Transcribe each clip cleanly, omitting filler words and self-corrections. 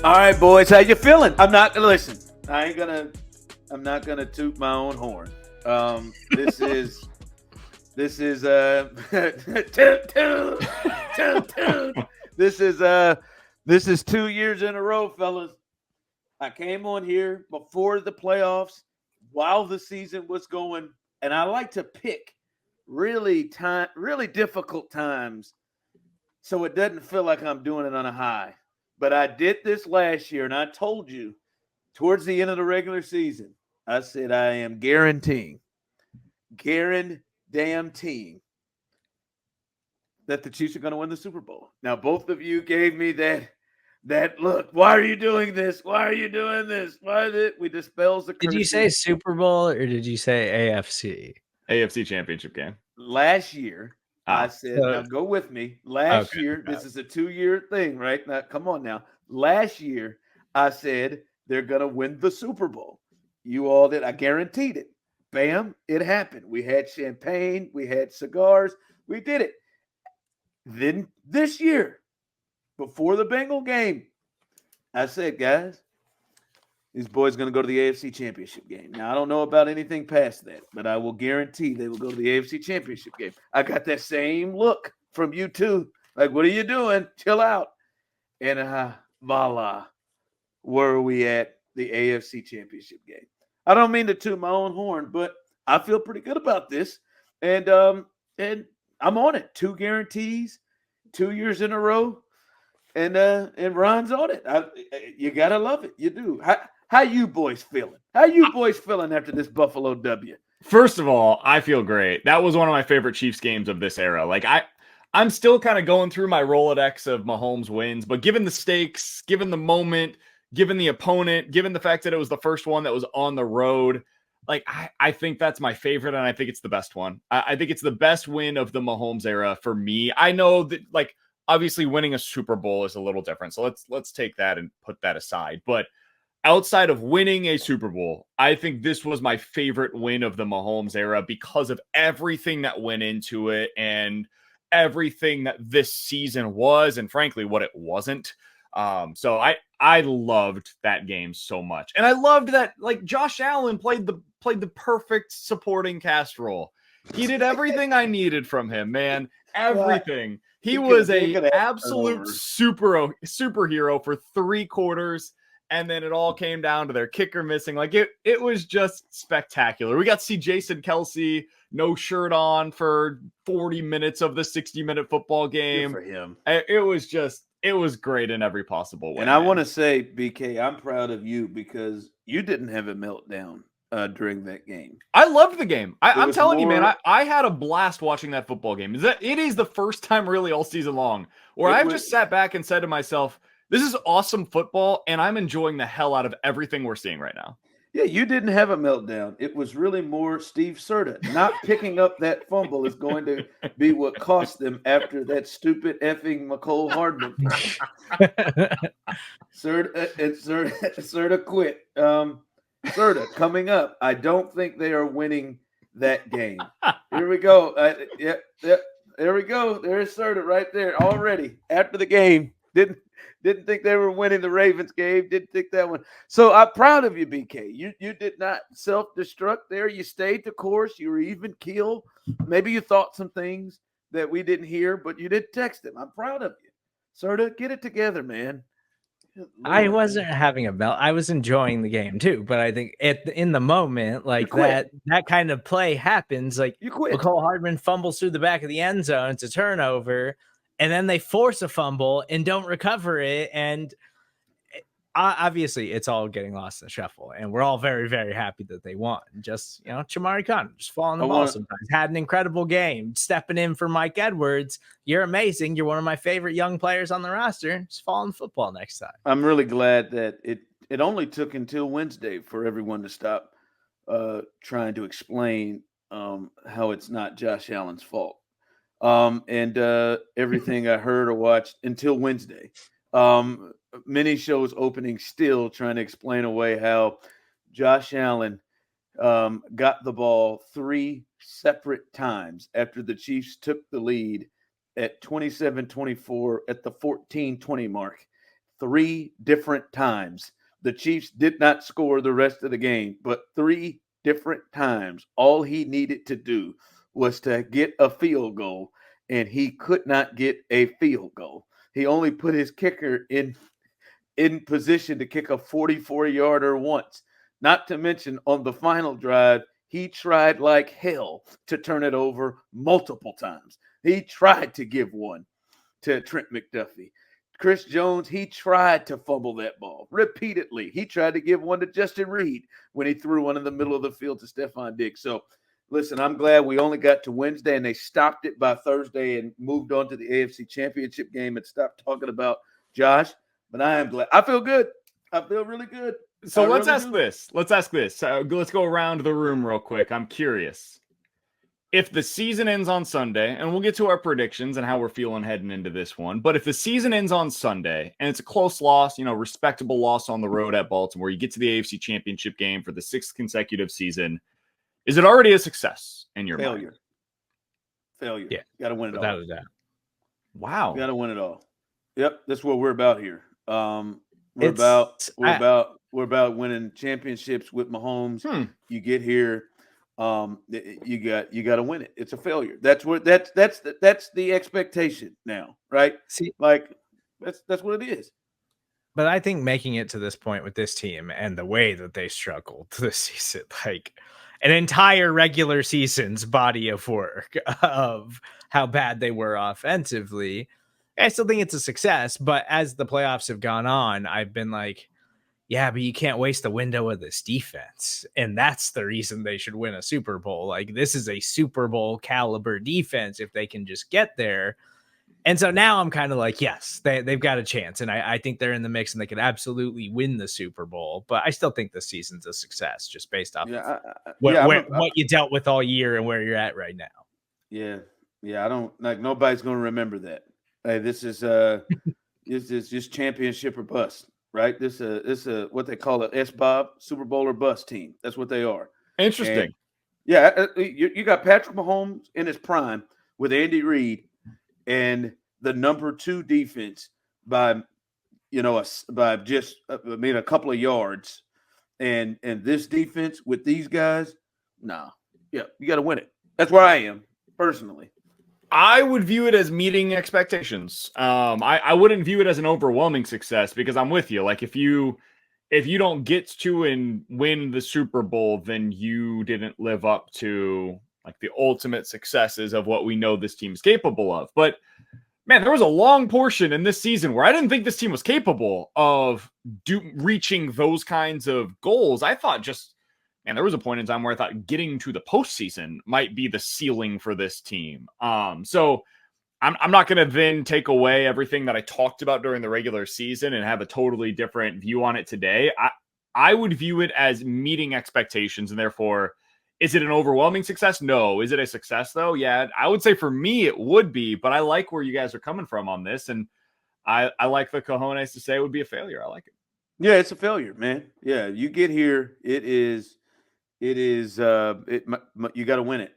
All right, boys, how you feeling? I'm not gonna listen. I'm not gonna toot my own horn. This is toot, toot. This is 2 years in a row, fellas. I came on here before the playoffs, while the season was going, and I like to pick really difficult times, so it doesn't feel like I'm doing it on a high. But I did this last year, and I told you towards the end of the regular season, I said I am guaranteeing that the Chiefs are going to win the Super Bowl. Now, both of you gave me that look. Why are you doing this? Why are you doing this? Why did we dispels the curses? Did you say Super Bowl or did you say AFC? AFC Championship game. Last year, I said, now go with me. Last year, this is a 2-year thing, right? Now, come on now. Last year, I said they're going to win the Super Bowl. You all did. I guaranteed it. Bam, it happened. We had champagne. We had cigars. We did it. Then this year, before the Bengal game, I said, guys, these boys are going to go to the AFC Championship game. Now, I don't know about anything past that, but I will guarantee they will go to the AFC Championship game. I got that same look from you too. Like, what are you doing? Chill out. And voila, where are we at the AFC Championship game? I don't mean to toot my own horn, but I feel pretty good about this. And I'm on it. 2 guarantees, 2 years in a row. And Ron's on it. You gotta love it. You do. How you boys feeling? How you boys feeling after this Buffalo W? First of all, I feel great. That was one of my favorite Chiefs games of this era. Like I'm still kind of going through my Rolodex of Mahomes wins, but given the stakes, given the moment, given the opponent, given the fact that it was the first one that was on the road, like I think that's my favorite, and I think it's the best one. I think it's the best win of the Mahomes era for me. I know that, like, obviously winning a Super Bowl is a little different, so let's take that and put that aside. But outside of winning a Super Bowl, I think this was my favorite win of the Mahomes era because of everything that went into it and everything that this season was, and frankly, what it wasn't. So I loved that game so much. And I loved that, like, Josh Allen played the perfect supporting cast role. He did everything I needed from him, man. Everything. He was an absolute superhero for 3 quarters. And then it all came down to their kicker missing. Like, it was just spectacular. We got to see Jason Kelce no shirt on for 40 minutes of the 60-minute football game. Good for him. It was great in every possible way. And I want to say, BK, I'm proud of you because you didn't have a meltdown during that game. I loved the game. I'm telling you, man, I had a blast watching that football game. It is the first time really all season long where I've just sat back and said to myself, this is awesome football, and I'm enjoying the hell out of everything we're seeing right now. Yeah, you didn't have a meltdown. It was really more Steve Serda. Not picking up that fumble is going to be what cost them after that stupid effing McCole Hardman. Serda quit. Serda coming up. I don't think they are winning that game. Here we go. Yep. There we go. There's Serda right there already after the game. Didn't think they were winning the Ravens game. Didn't think that one. So I'm proud of you, BK. You did not self-destruct there. You stayed the course. You were even keel. Maybe you thought some things that we didn't hear, but you did text him. I'm proud of you. Serda, get it together, man. Lord, I wasn't having a melt. I was enjoying the game too, but I think in the moment, like that kind of play happens. Like McCole Hardman fumbles through the back of the end zone. It's a turnover. And then they force a fumble and don't recover it. And obviously it's all getting lost in the shuffle. And we're all very, very happy that they won. Just, Chamari Conner just falling the ball sometimes. Had an incredible game. Stepping in for Mike Edwards. You're amazing. You're one of my favorite young players on the roster. Just falling football next time. I'm really glad that it only took until Wednesday for everyone to stop trying to explain how it's not Josh Allen's fault. And everything I heard or watched until Wednesday. Many shows opening still trying to explain away how Josh Allen got the ball 3 separate times after the Chiefs took the lead at 27-24 at the 14-20 mark. 3 different times. The Chiefs did not score the rest of the game, but 3 different times. All he needed to do was to get a field goal, and he could not get a field goal. He only put his kicker in position to kick a 44-yarder once. Not to mention on the final drive, he tried like hell to turn it over multiple times. He tried to give one to Trent McDuffie. Chris Jones, he tried to fumble that ball repeatedly. He tried to give one to Justin Reed when he threw one in the middle of the field to Stephon Diggs. So, listen, I'm glad we only got to Wednesday and they stopped it by Thursday and moved on to the AFC Championship game and stopped talking about Josh. But I am glad. I feel good. I feel really good. So let's ask this. Let's go around the room real quick. I'm curious. If the season ends on Sunday, and we'll get to our predictions and how we're feeling heading into this one, but if the season ends on Sunday and it's a close loss, respectable loss on the road at Baltimore, you get to the AFC Championship game for the 6th consecutive season, is it already a success in your mind? Failure. Yeah. Got to win it all. Wow. Got to win it all. Yep, that's what we're about here. We're about winning championships with Mahomes. You get here, you got to win it. It's a failure. That's the expectation now, right? See, that's what it is. But I think making it to this point with this team and the way that they struggled this season, like an entire regular season's body of work of how bad they were offensively, I still think it's a success. But as the playoffs have gone on, I've been like, yeah, but you can't waste the window of this defense. And that's the reason they should win a Super Bowl. Like, this is a Super Bowl caliber defense if they can just get there. And so now I'm kind of like, yes, they've got a chance. And I think they're in the mix and they could absolutely win the Super Bowl. But I still think the season's a success just based off what you dealt with all year and where you're at right now. Yeah. I don't like nobody's going to remember that. Hey, this is just championship or bust. Right, this is what they call an SBOB, Super Bowl or bust team. That's what they are. Interesting. And, you got Patrick Mahomes in his prime with Andy Reid and the number 2 defense by just a couple of yards, and this defense with these guys, you got to win it. That's where I am personally. I would view it as meeting expectations. I wouldn't view it as an overwhelming success because I'm with you. Like if you don't get to and win the Super Bowl, then you didn't live up to like the ultimate successes of what we know this team is capable of. But man, there was a long portion in this season where I didn't think this team was capable of reaching those kinds of goals. I thought there was a point in time where I thought getting to the postseason might be the ceiling for this team. So I'm not going to then take away everything that I talked about during the regular season and have a totally different view on it today. I would view it as meeting expectations, and therefore, is it an overwhelming success? No. Is it a success, though? Yeah, I would say for me it would be, but I like where you guys are coming from on this, and I like the cojones to say it would be a failure. I like it. Yeah, it's a failure, man. Yeah, you get here, you got to win it,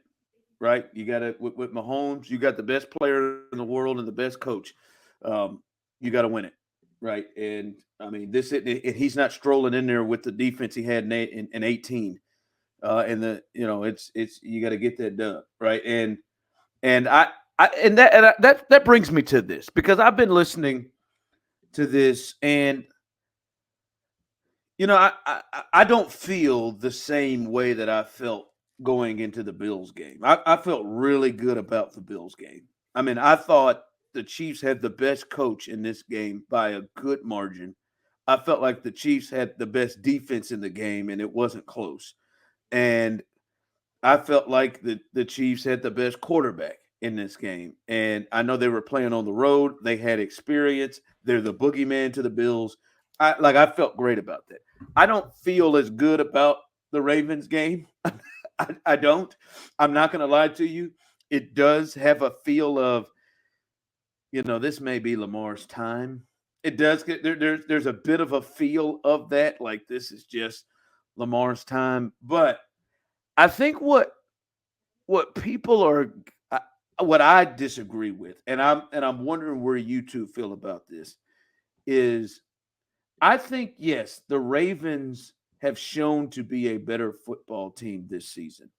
right? You got to with Mahomes, you got the best player in the world and the best coach. You got to win it, right? And I mean, he's not strolling in there with the defense he had in 18. It's you got to get that done, right? And that brings me to this because I've been listening to this and. I don't feel the same way that I felt going into the Bills game. I felt really good about the Bills game. I mean, I thought the Chiefs had the best coach in this game by a good margin. I felt like the Chiefs had the best defense in the game, and it wasn't close. And I felt like the Chiefs had the best quarterback in this game. And I know they were playing on the road. They had experience. They're the boogeyman to the Bills. I felt great about that. I don't feel as good about the Ravens game. I don't. I'm not going to lie to you. It does have a feel of, this may be Lamar's time. It does get there's a bit of a feel of that, like this is just Lamar's time. But I think what people are, what I disagree with, and I'm wondering where you two feel about this, is I think, yes, the Ravens have shown to be a better football team this season.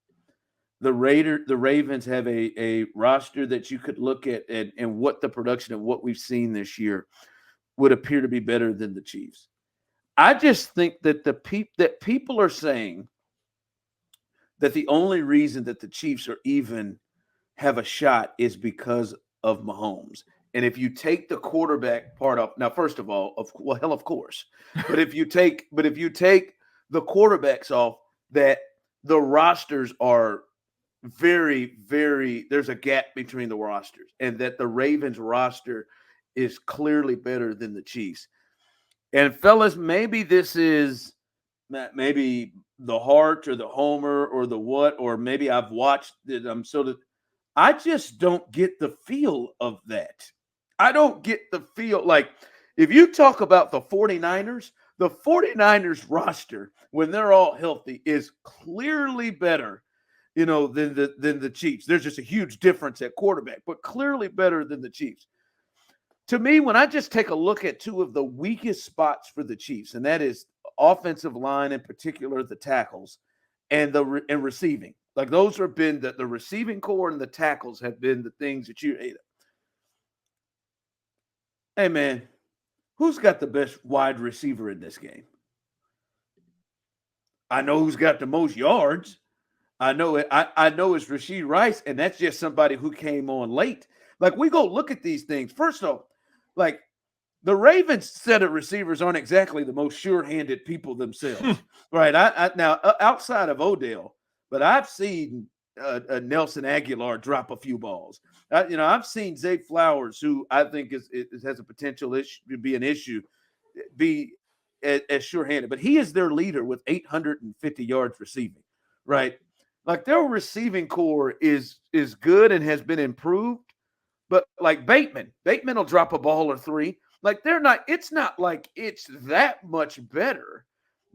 The Ravens have a roster that you could look at and what the production of what we've seen this year would appear to be better than the Chiefs. I just think that that people are saying that the only reason that the Chiefs are even have a shot is because of Mahomes. And if you take the quarterback part off, now first of all, of course. But if you take the quarterbacks off, that the rosters are very, very, there's a gap between the rosters, and that the Ravens roster is clearly better than the Chiefs. And fellas, maybe this is maybe the heart or the homer or the what, or maybe I've watched it. I just don't get the feel of that. I don't get the feel. Like, if you talk about the 49ers roster, when they're all healthy, is clearly better, than the Chiefs. There's just a huge difference at quarterback, but clearly better than the Chiefs. To me, when I just take a look at two of the weakest spots for the Chiefs, and that is offensive line, in particular the tackles, and receiving. Like, those have been the receiving core and the tackles have been the things that you hate. Hey, man, who's got the best wide receiver in this game? I know who's got the most yards. I know it. I know it's Rashee Rice, and that's just somebody who came on late. Like, we go look at these things. First off, like, the Ravens set of receivers aren't exactly the most sure-handed people themselves, right? Now, outside of Odell, but I've seen Nelson Aguilar drop a few balls. I've seen Zay Flowers, who I think has a potential issue to be an issue, be as sure-handed. But he is their leader with 850 yards receiving, right? Like, their receiving core is good and has been improved. But like Bateman will drop a ball or three. Like, it's not like it's that much better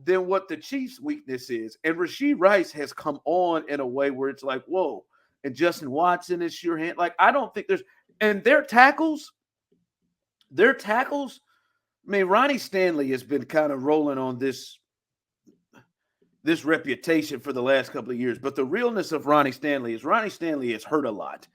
than what the Chiefs' weakness is. And Rashee Rice has come on in a way where it's like, whoa. And Justin Watson is sure hand. Like, I don't think and their tackles, I mean, Ronnie Stanley has been kind of rolling on this reputation for the last couple of years. But the realness of Ronnie Stanley has hurt a lot.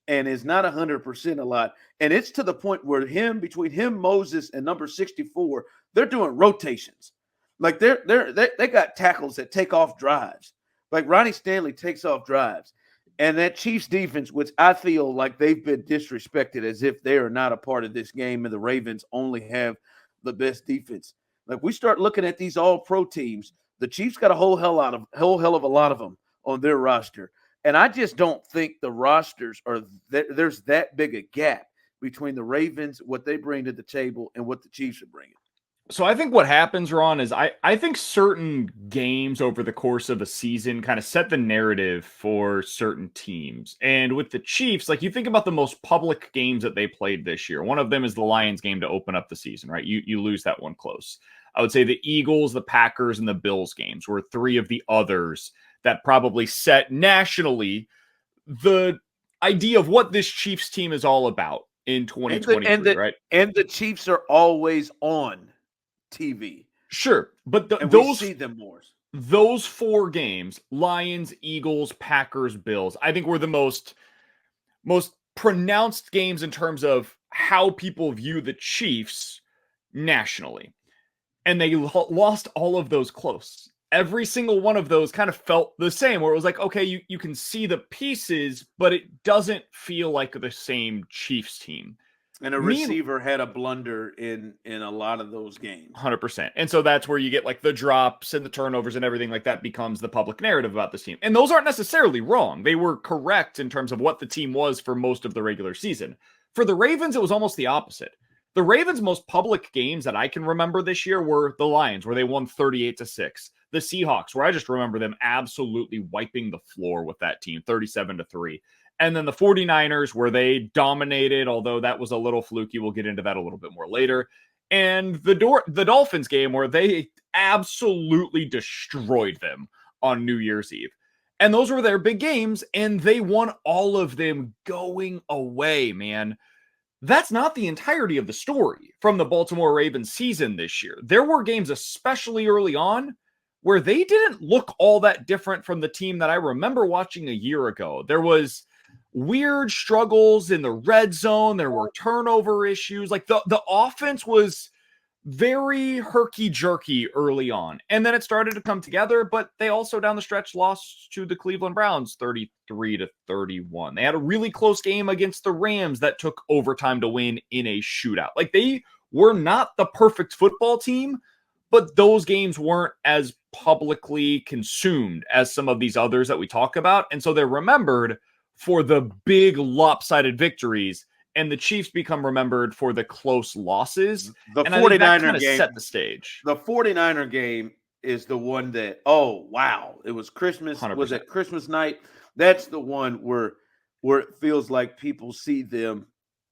And is not 100% a lot. And it's to the point where between him, Moses, and number 64, they're doing rotations. Like, they got tackles that take off drives. Like, Ronnie Stanley takes off drives. And that Chiefs defense, which I feel like they've been disrespected as if they are not a part of this game and the Ravens only have the best defense. Like, we start looking at these all-pro teams, the Chiefs got a whole hell of a lot of them on their roster. And I just don't think the rosters there's that big a gap between the Ravens, what they bring to the table, and what the Chiefs are bringing. So I think what happens, Ron, is I think certain games over the course of a season kind of set the narrative for certain teams. And with the Chiefs, like, you think about the most public games that they played this year. One of them is the Lions game to open up the season, right? You lose that one close. I would say the Eagles, the Packers, and the Bills games were three of the others that probably set nationally the idea of what this Chiefs team is all about in 2023, right? And the Chiefs are always on TV. Sure, but we see them more. Those four games, Lions, Eagles, Packers, Bills, I think were the most pronounced games in terms of how people view the Chiefs nationally. And they lost all of those close. Every single one of those kind of felt the same, where it was like, okay, you can see the pieces, but it doesn't feel like the same Chiefs team. And a receiver had a blunder in a lot of those games. 100%. And so that's where you get like the drops and the turnovers and everything like that becomes the public narrative about this team. And those aren't necessarily wrong. They were correct in terms of what the team was for most of the regular season. For the Ravens, it was almost the opposite. The Ravens' most public games that I can remember this year were the Lions, where they won 38-6. The Seahawks, where I just remember them absolutely wiping the floor with that team, 37-3. And then the 49ers, where they dominated, although that was a little fluky. We'll get into that a little bit more later. And the Dolphins game, where they absolutely destroyed them on New Year's Eve. And those were their big games, and they won all of them going away, man. that's not the entirety of the story from the Baltimore Ravens season this year. There were games, especially early on, where they didn't look all that different from the team that I remember watching a year ago. There was weird struggles in the red zone. There were turnover issues. Like the offense was very herky-jerky early on. And then it started to come together, but they also down the stretch lost to the Cleveland Browns 33-31. They had a really close game against the Rams that took overtime to win in a shootout. Like, they were not the perfect football team, but those games weren't as publicly consumed as some of these others that we talk about. And so they're remembered for the big lopsided victories, and the Chiefs become remembered for the close losses. The and 49er game set the stage. The 49er game is the one that, oh, wow, it was Christmas. 100%. Was it Christmas night? That's the one where it feels like people see them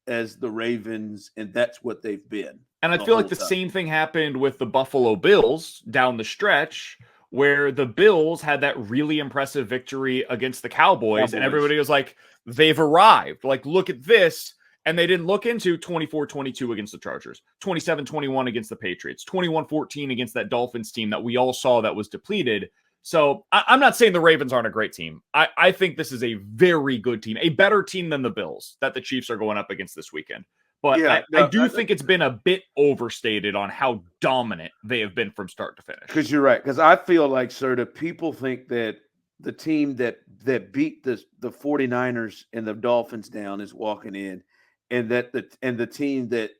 as the Ravens, and that's what they've been. And I feel like the same thing happened with the Buffalo Bills down the stretch, where the Bills had that really impressive victory against the Cowboys. And everybody was like, they've arrived. Like, look at this. And they didn't look into 24-22 against the Chargers, 27-21 against the Patriots, 21-14 against that Dolphins team that we all saw that was depleted. So I'm not saying the Ravens aren't a great team. I think this is a very good team, a better team than the Bills that the Chiefs are going up against this weekend. But yeah, I do think it's been a bit overstated on how dominant they have been from start to finish. Because you're right. Because I feel like, Serda, people think that the team that beat the 49ers and the Dolphins down is walking in, and that the team that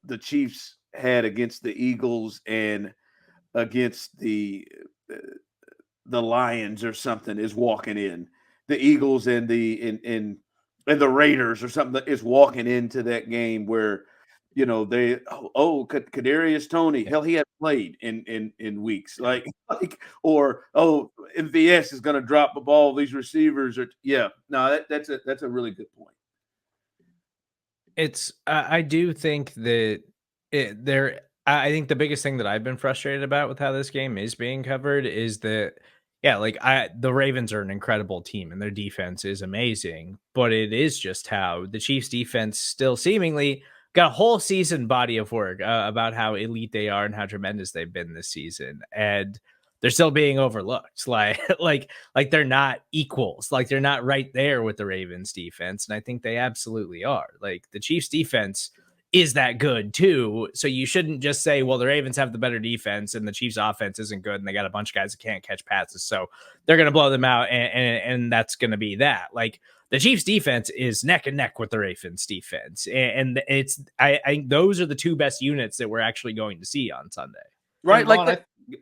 the Chiefs had against the Eagles and against the Lions or something is walking in. The Eagles and the Raiders or something is walking into that game where, you know, they Kadarius Toney, hell, he hadn't played in weeks, or MVS is going to drop the ball. These receivers are that's a really good point. It's I do think that I think the biggest thing that I've been frustrated about with how this game is being covered is that, the Ravens are an incredible team and their defense is amazing, but it is just how the Chiefs defense still seemingly got a whole season body of work about how elite they are and how tremendous they've been this season. And they're still being overlooked. Like they're not equals. Like, they're not right there with the Ravens defense. And I think they absolutely are. Like, the Chiefs defense is that good too. So you shouldn't just say, well, the Ravens have the better defense and the Chiefs offense isn't good and they got a bunch of guys that can't catch passes, so they're going to blow them out. And that's going to be that. Like, the Chiefs defense is neck and neck with the Ravens defense. And I think those are the two best units that we're actually going to see on Sunday. Right. Ron,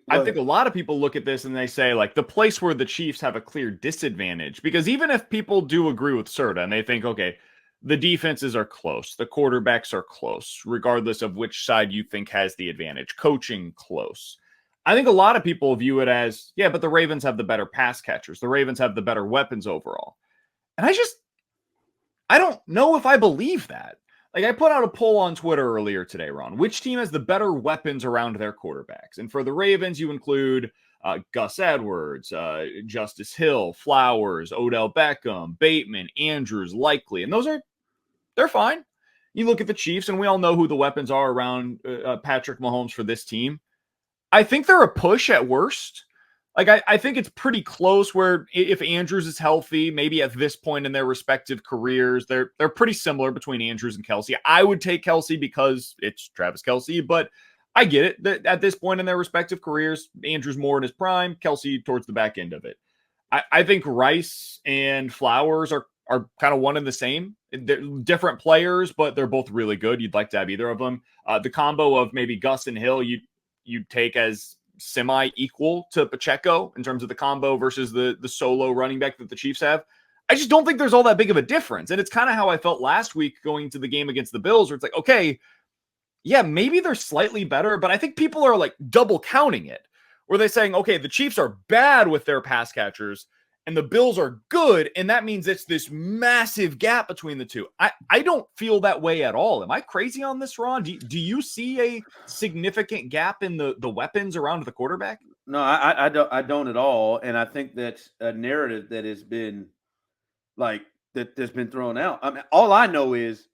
I think a lot of people look at this and they say, like, the place where the Chiefs have a clear disadvantage, because even if people do agree with Serda and they think, okay, the defenses are close, the quarterbacks are close, regardless of which side you think has the advantage, coaching close. I think a lot of people view it as, yeah, but the Ravens have the better pass catchers. The Ravens have the better weapons overall. And I don't know if I believe that. Like, I put out a poll on Twitter earlier today, Ron. Which team has the better weapons around their quarterbacks? And for the Ravens, you include Gus Edwards, Justice Hill, Flowers, Odell Beckham, Bateman, Andrews, Likely. And they're fine. You look at the Chiefs, and we all know who the weapons are around Patrick Mahomes for this team. I think they're a push at worst. Like, I think it's pretty close where if Andrews is healthy, maybe at this point in their respective careers, they're pretty similar between Andrews and Kelce. I would take Kelce because it's Travis Kelce, but I get it. That at this point in their respective careers, Andrews more in his prime, Kelce towards the back end of it. I think Rice and Flowers are kind of one and the same. They're different players, but they're both really good. You'd like to have either of them. The combo of maybe Gus and Hill, you'd take as semi-equal to Pacheco in terms of the combo versus the solo running back that the Chiefs have. I just don't think there's all that big of a difference. And it's kind of how I felt last week going to the game against the Bills, where it's like, okay, yeah, maybe they're slightly better, but I think people are like double counting it, where they're saying, okay, the Chiefs are bad with their pass catchers and the Bills are good, and that means it's this massive gap between the two. I don't feel that way at all. Am I crazy on this, Ron? Do you see a significant gap in the weapons around the quarterback? No, I don't at all. And I think that's a narrative that has been that's been thrown out. I mean, all I know is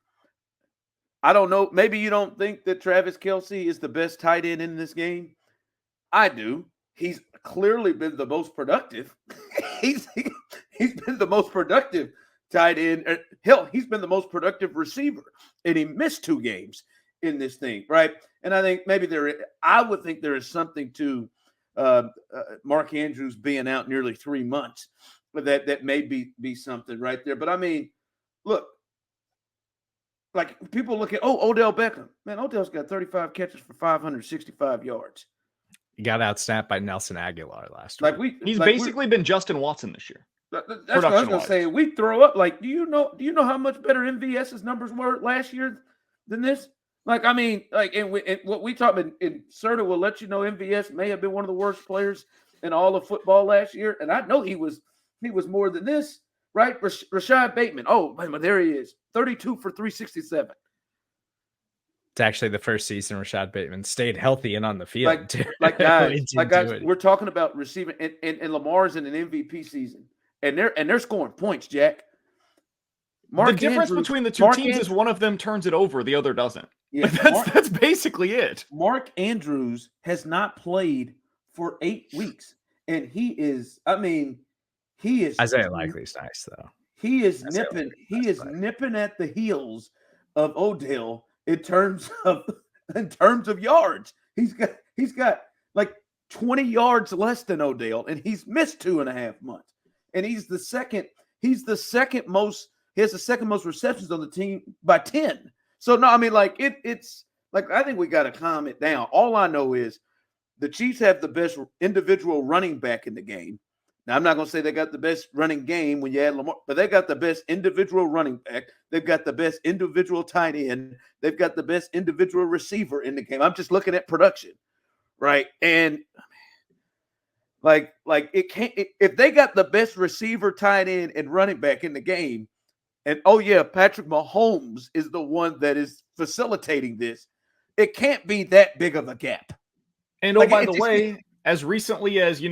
I don't know. Maybe you don't think that Travis Kelce is the best tight end in this game. I do. He's clearly been the most productive. he's been the most productive tight end. Hell, he's been the most productive receiver, and he missed 2 games in this thing, right? And I think maybe I would think there is something to Mark Andrews being out nearly 3 months, but that may be something right there. But I mean, look, like people look at Odell Beckham. Man, Odell's got 35 catches for 565 yards. He got outsnapped by Nelson Aguilar last week. He's basically been Justin Watson this year. That's what I was going to say. We throw up do you know how much better MVS's numbers were last year than this? And what we talk about, and Serda will let you know MVS may have been one of the worst players in all of football last year, and I know he was more than this, right? Rashad Bateman. Oh, man, there he is, 32 for 367. It's actually the first season Rashad Bateman stayed healthy and on the field. Guys, we're talking about receiving, and Lamar's in an MVP season, and they're scoring points, Jack. The difference between the two teams is one of them turns it over, the other doesn't. Yeah, that's basically it. Mark Andrews has not played for 8 weeks, and he is Isaiah Likely's nice though. He is nipping at the heels of Odell in terms of yards. He's got like 20 yards less than Odell, and he's missed 2.5 months. And he has the second most receptions on the team by 10. So no, I mean, it's like, I think we got to calm it down. All I know is the Chiefs have the best individual running back in the game. Now, I'm not going to say they got the best running game when you add Lamar, but they got the best individual running back. They've got the best individual tight end. They've got the best individual receiver in the game. I'm just looking at production, right? And it can't. If they got the best receiver, tight end, and running back in the game, and Patrick Mahomes is the one that is facilitating this, it can't be that big of a gap. And by the way, as recently as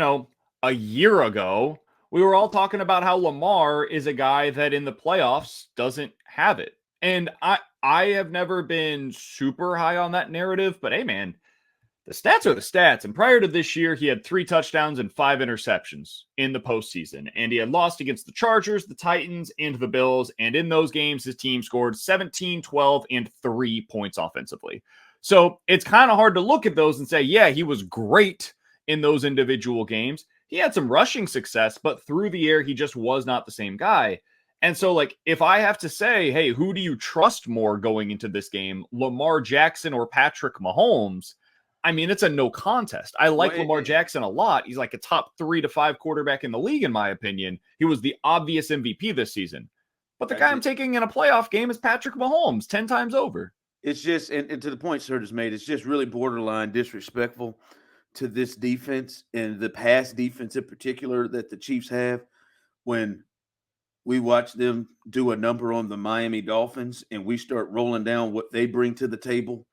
a year ago, we were all talking about how Lamar is a guy that in the playoffs doesn't have it. And I have never been super high on that narrative, but hey, man, the stats are the stats. And prior to this year, he had 3 touchdowns and 5 interceptions in the postseason. And he had lost against the Chargers, the Titans, and the Bills. And in those games, his team scored 17, 12, and 3 points offensively. So it's kind of hard to look at those and say, yeah, he was great in those individual games. He had some rushing success, but through the air, he just was not the same guy. And so, if I have to say, hey, who do you trust more going into this game, Lamar Jackson or Patrick Mahomes? I mean, it's a no contest. I like Lamar Jackson a lot. He's like a top 3 to 5 quarterback in the league, in my opinion. He was the obvious MVP this season. But the guy I'm taking in a playoff game is Patrick Mahomes 10 times over. It's just, and to the point Serda's made, it's just really borderline disrespectful to this defense and the pass defense in particular that the Chiefs have when we watch them do a number on the Miami Dolphins and we start rolling down what they bring to the table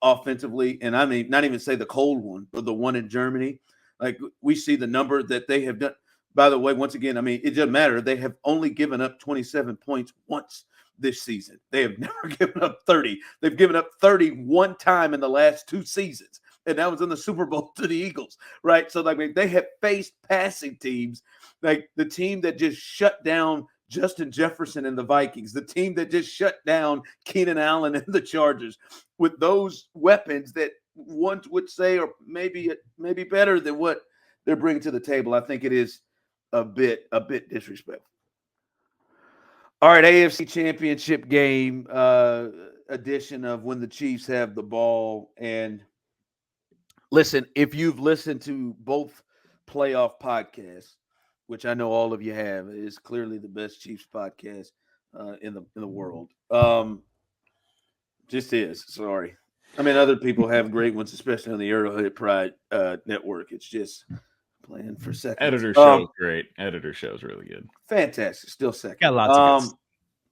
offensively. And I mean, not even say the cold one, but the one in Germany. Like, we see the number that they have done. By the way, once again, I mean, it doesn't matter. They have only given up 27 points once this season. They have never given up 30. They've given up 30 one time in the last 2 seasons. And that was in the Super Bowl to the Eagles, right? So, they have faced passing teams, like the team that just shut down Justin Jefferson and the Vikings, the team that just shut down Keenan Allen and the Chargers, with those weapons that one would say are maybe better than what they're bringing to the table. I think it is a bit disrespectful. All right, AFC Championship game edition of When the Chiefs Have the Ball. And listen, if you've listened to both playoff podcasts, which I know all of you have, it is clearly the best Chiefs podcast in the world. Just is. Sorry. I mean, other people have great ones, especially on the Arrowhead Pride network. It's just playing for second. Editor show's great. Editor show's really good. Fantastic. Still second. Got lots of good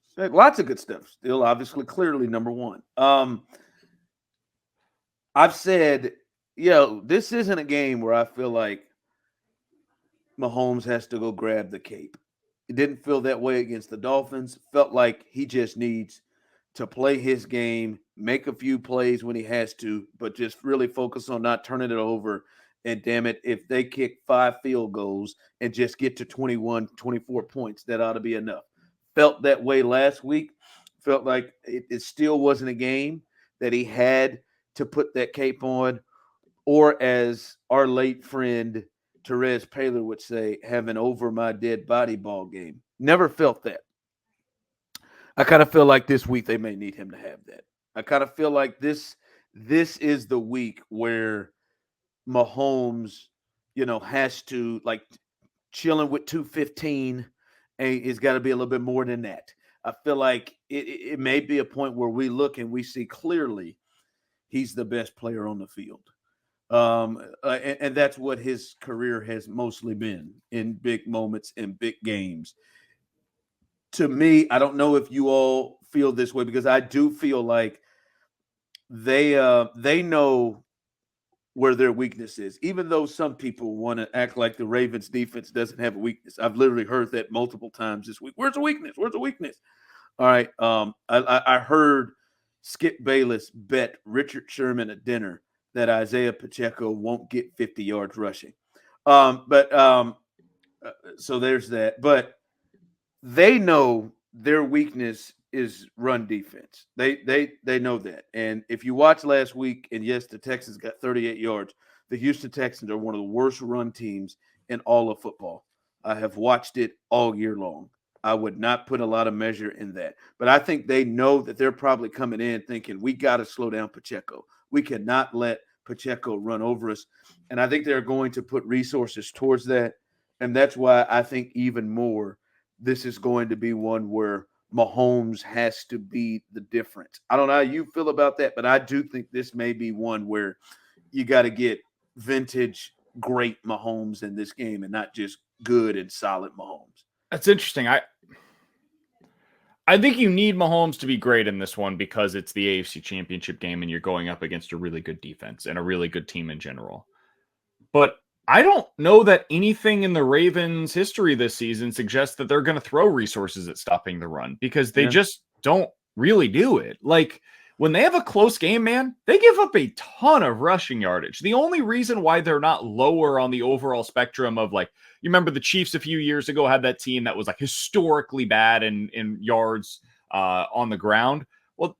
stuff. Lots of good stuff. Still, obviously, clearly number one. I've said, this isn't a game where I feel like Mahomes has to go grab the cape. It didn't feel that way against the Dolphins. Felt like he just needs to play his game, make a few plays when he has to, but just really focus on not turning it over. And damn it, if they kick 5 field goals and just get to 21, 24 points, that ought to be enough. Felt that way last week. Felt like it still wasn't a game that he had to put that cape on, or as our late friend Therese Paylor would say, have an over my dead body ball game. Never felt that. I kind of feel like this week they may need him to have that. I kind of feel like this is the week where Mahomes, has to, like, chilling with 215, and it's got to be a little bit more than that. I feel like it may be a point where we look and we see clearly he's the best player on the field. And that's what his career has mostly been, in big moments and big games. To me, I don't know if you all feel this way, because I do feel like they know where their weakness is, even though some people want to act like the Ravens defense doesn't have a weakness. I've literally heard that multiple times this week. Where's the weakness? Where's the weakness? All right. I heard Skip Bayless bet Richard Sherman at dinner that Isaiah Pacheco won't get 50 yards rushing. So there's that. But they know their weakness is run defense. They know that. And if you watch last week, and yes, the Texans got 38 yards, the Houston Texans are one of the worst run teams in all of football. I have watched it all year long. I would not put a lot of measure in that. But I think they know that they're probably coming in thinking, we got to slow down Pacheco. We cannot let Pacheco run over us. And I think they're going to put resources towards that. And that's why I think even more this is going to be one where Mahomes has to be the difference. I don't know how you feel about that, but I do think this may be one where you got to get vintage great Mahomes in this game and not just good and solid Mahomes. That's interesting. I think you need Mahomes to be great in this one because it's the AFC Championship game and you're going up against a really good defense and a really good team in general. But I don't know that anything in the Ravens' history this season suggests that they're going to throw resources at stopping the run, because they just don't really do it. Like, when they have a close game, man, they give up a ton of rushing yardage. The only reason why they're not lower on the overall spectrum of, like, you remember the Chiefs a few years ago had that team that was like historically bad in yards on the ground. Well,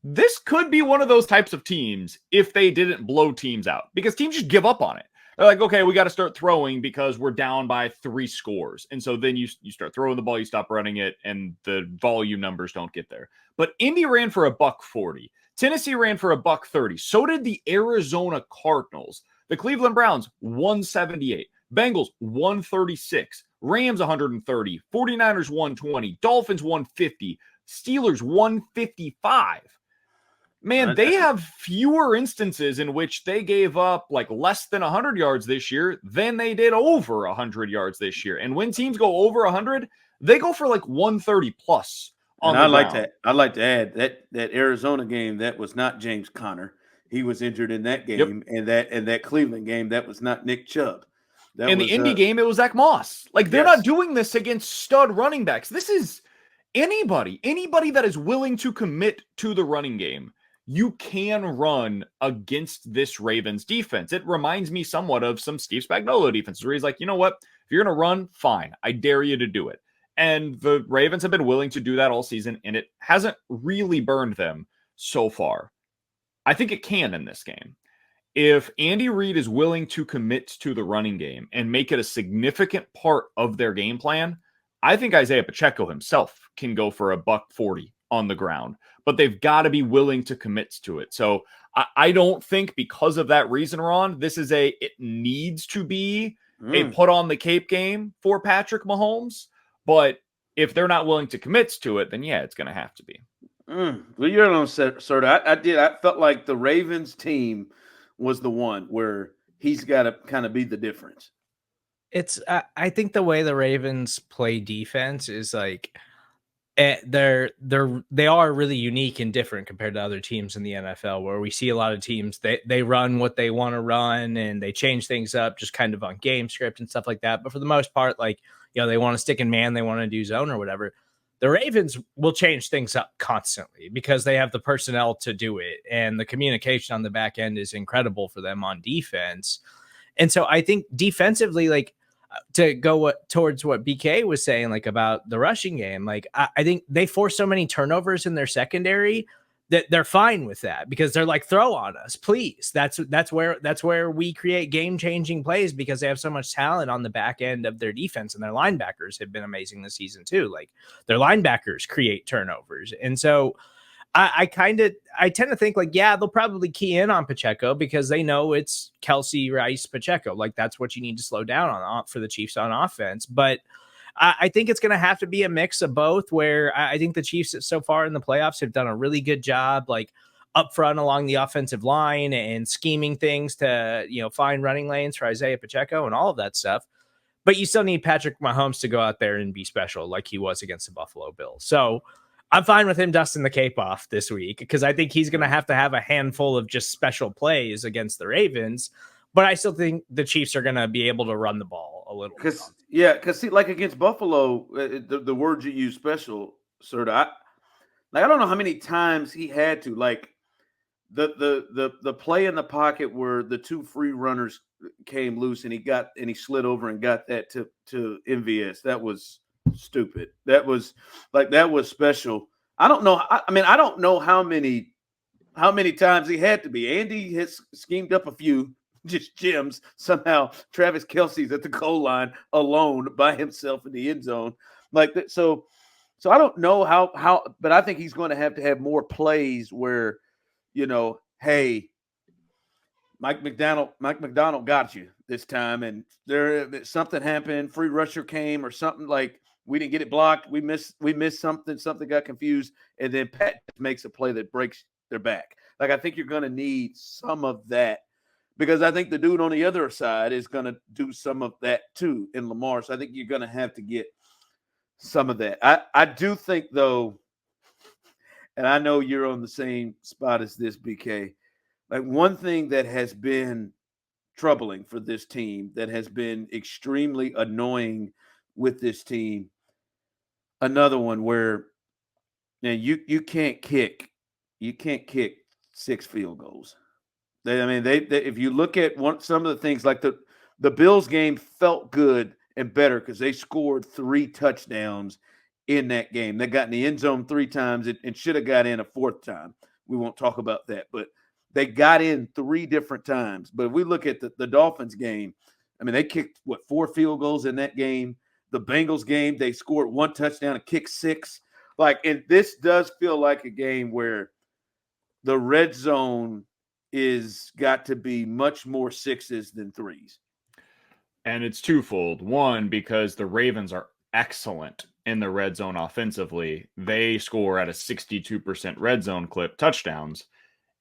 this could be one of those types of teams if they didn't blow teams out, because teams just give up on it. They're like, okay, we got to start throwing because we're down by 3 scores. And so then you start throwing the ball, you stop running it, and the volume numbers don't get there. But Indy ran for $140. Tennessee ran for $130. So did the Arizona Cardinals. The Cleveland Browns, 178. Bengals, 136. Rams, 130. 49ers, 120. Dolphins, 150. Steelers, 155. Man, they have fewer instances in which they gave up like less than 100 yards this year than they did over 100 yards this year. And when teams go over 100, they go for like 130 plus. And I'd like to add that Arizona game, that was not James Conner. He was injured in that game. Yep. And that Cleveland game, that was not Nick Chubb. In the Indy game, it was Zach Moss. Like, they're not doing this against stud running backs. This is anybody that is willing to commit to the running game. You can run against this Ravens defense. It reminds me somewhat of some Steve Spagnuolo defenses where he's like, you know what? If you're going to run, fine. I dare you to do it. And the Ravens have been willing to do that all season, and it hasn't really burned them so far. I think it can in this game. If Andy Reid is willing to commit to the running game and make it a significant part of their game plan, I think Isaiah Pacheco himself can go for $140 on the ground, but they've got to be willing to commit to it. So I don't think, because of that reason, Ron, this is it needs to be a put on the cape game for Patrick Mahomes. But if they're not willing to commit to it, then yeah, it's going to have to be. Well, you're on, Serda. I felt like the Ravens team was the one where he's got to kind of be the difference. I think the way the Ravens play defense is like, they are really unique and different compared to other teams in the NFL, where we see a lot of teams they run what they want to run and they change things up just kind of on game script and stuff like that. But for the most part, like, they want to stick in man, they want to do zone or whatever. The Ravens will change things up constantly because they have the personnel to do it. And the communication on the back end is incredible for them on defense. And so I think defensively, like, to go towards what BK was saying, like about the rushing game, like I think they force so many turnovers in their secondary that they're fine with that because they're like, throw on us, please. That's where we create game-changing plays because they have so much talent on the back end of their defense, and their linebackers have been amazing this season too. Like their linebackers create turnovers. And so I tend to think like, yeah, they'll probably key in on Pacheco because they know it's Kelce, Rice, Pacheco. Like that's what you need to slow down on for the Chiefs on offense. But I think it's going to have to be a mix of both, where I think the Chiefs so far in the playoffs have done a really good job, like up front along the offensive line and scheming things to, find running lanes for Isaiah Pacheco and all of that stuff. But you still need Patrick Mahomes to go out there and be special like he was against the Buffalo Bills. So I'm fine with him dusting the cape off this week because I think he's going to have a handful of just special plays against the Ravens. But I still think the Chiefs are going to be able to run the ball a little. Because see, like against Buffalo, the words you use, special, Serda. I don't know how many times he had to, like the play in the pocket where the two free runners came loose and he slid over and got that to MVS. That was stupid. That was special. I don't know. I don't know how many times he had to be. Andy has schemed up a few just gems. Somehow Travis Kelce's at the goal line alone by himself in the end zone. Like that. So I don't know how, but I think he's going to have more plays where, hey, Mike McDonald got you this time, and something happened, free rusher came or something, like we didn't get it blocked, we missed something got confused, and then Pat makes a play that breaks their back. Like I think you're going to need some of that because I think the dude on the other side is going to do some of that too in Lamar. So I think you're going to have to get some of that. I do think though, and I know you're on the same spot as this, BK. Like one thing that has been troubling for this team, that has been extremely annoying with this team, another one where you can't kick 6 field goals. They if you look at some of the things, like the Bills game felt good and better because they scored 3 touchdowns in that game. They got in the end zone 3 times and should have got in a 4th time. We won't talk about that, but they got in 3 different times. But if we look at the Dolphins game, they kicked 4 field goals in that game. The Bengals game, they scored 1 touchdown and kicked 6. And this does feel like a game where the red zone is got to be much more 6s than 3s. And it's twofold. One, because the Ravens are excellent in the red zone offensively. They score at a 62% red zone clip touchdowns.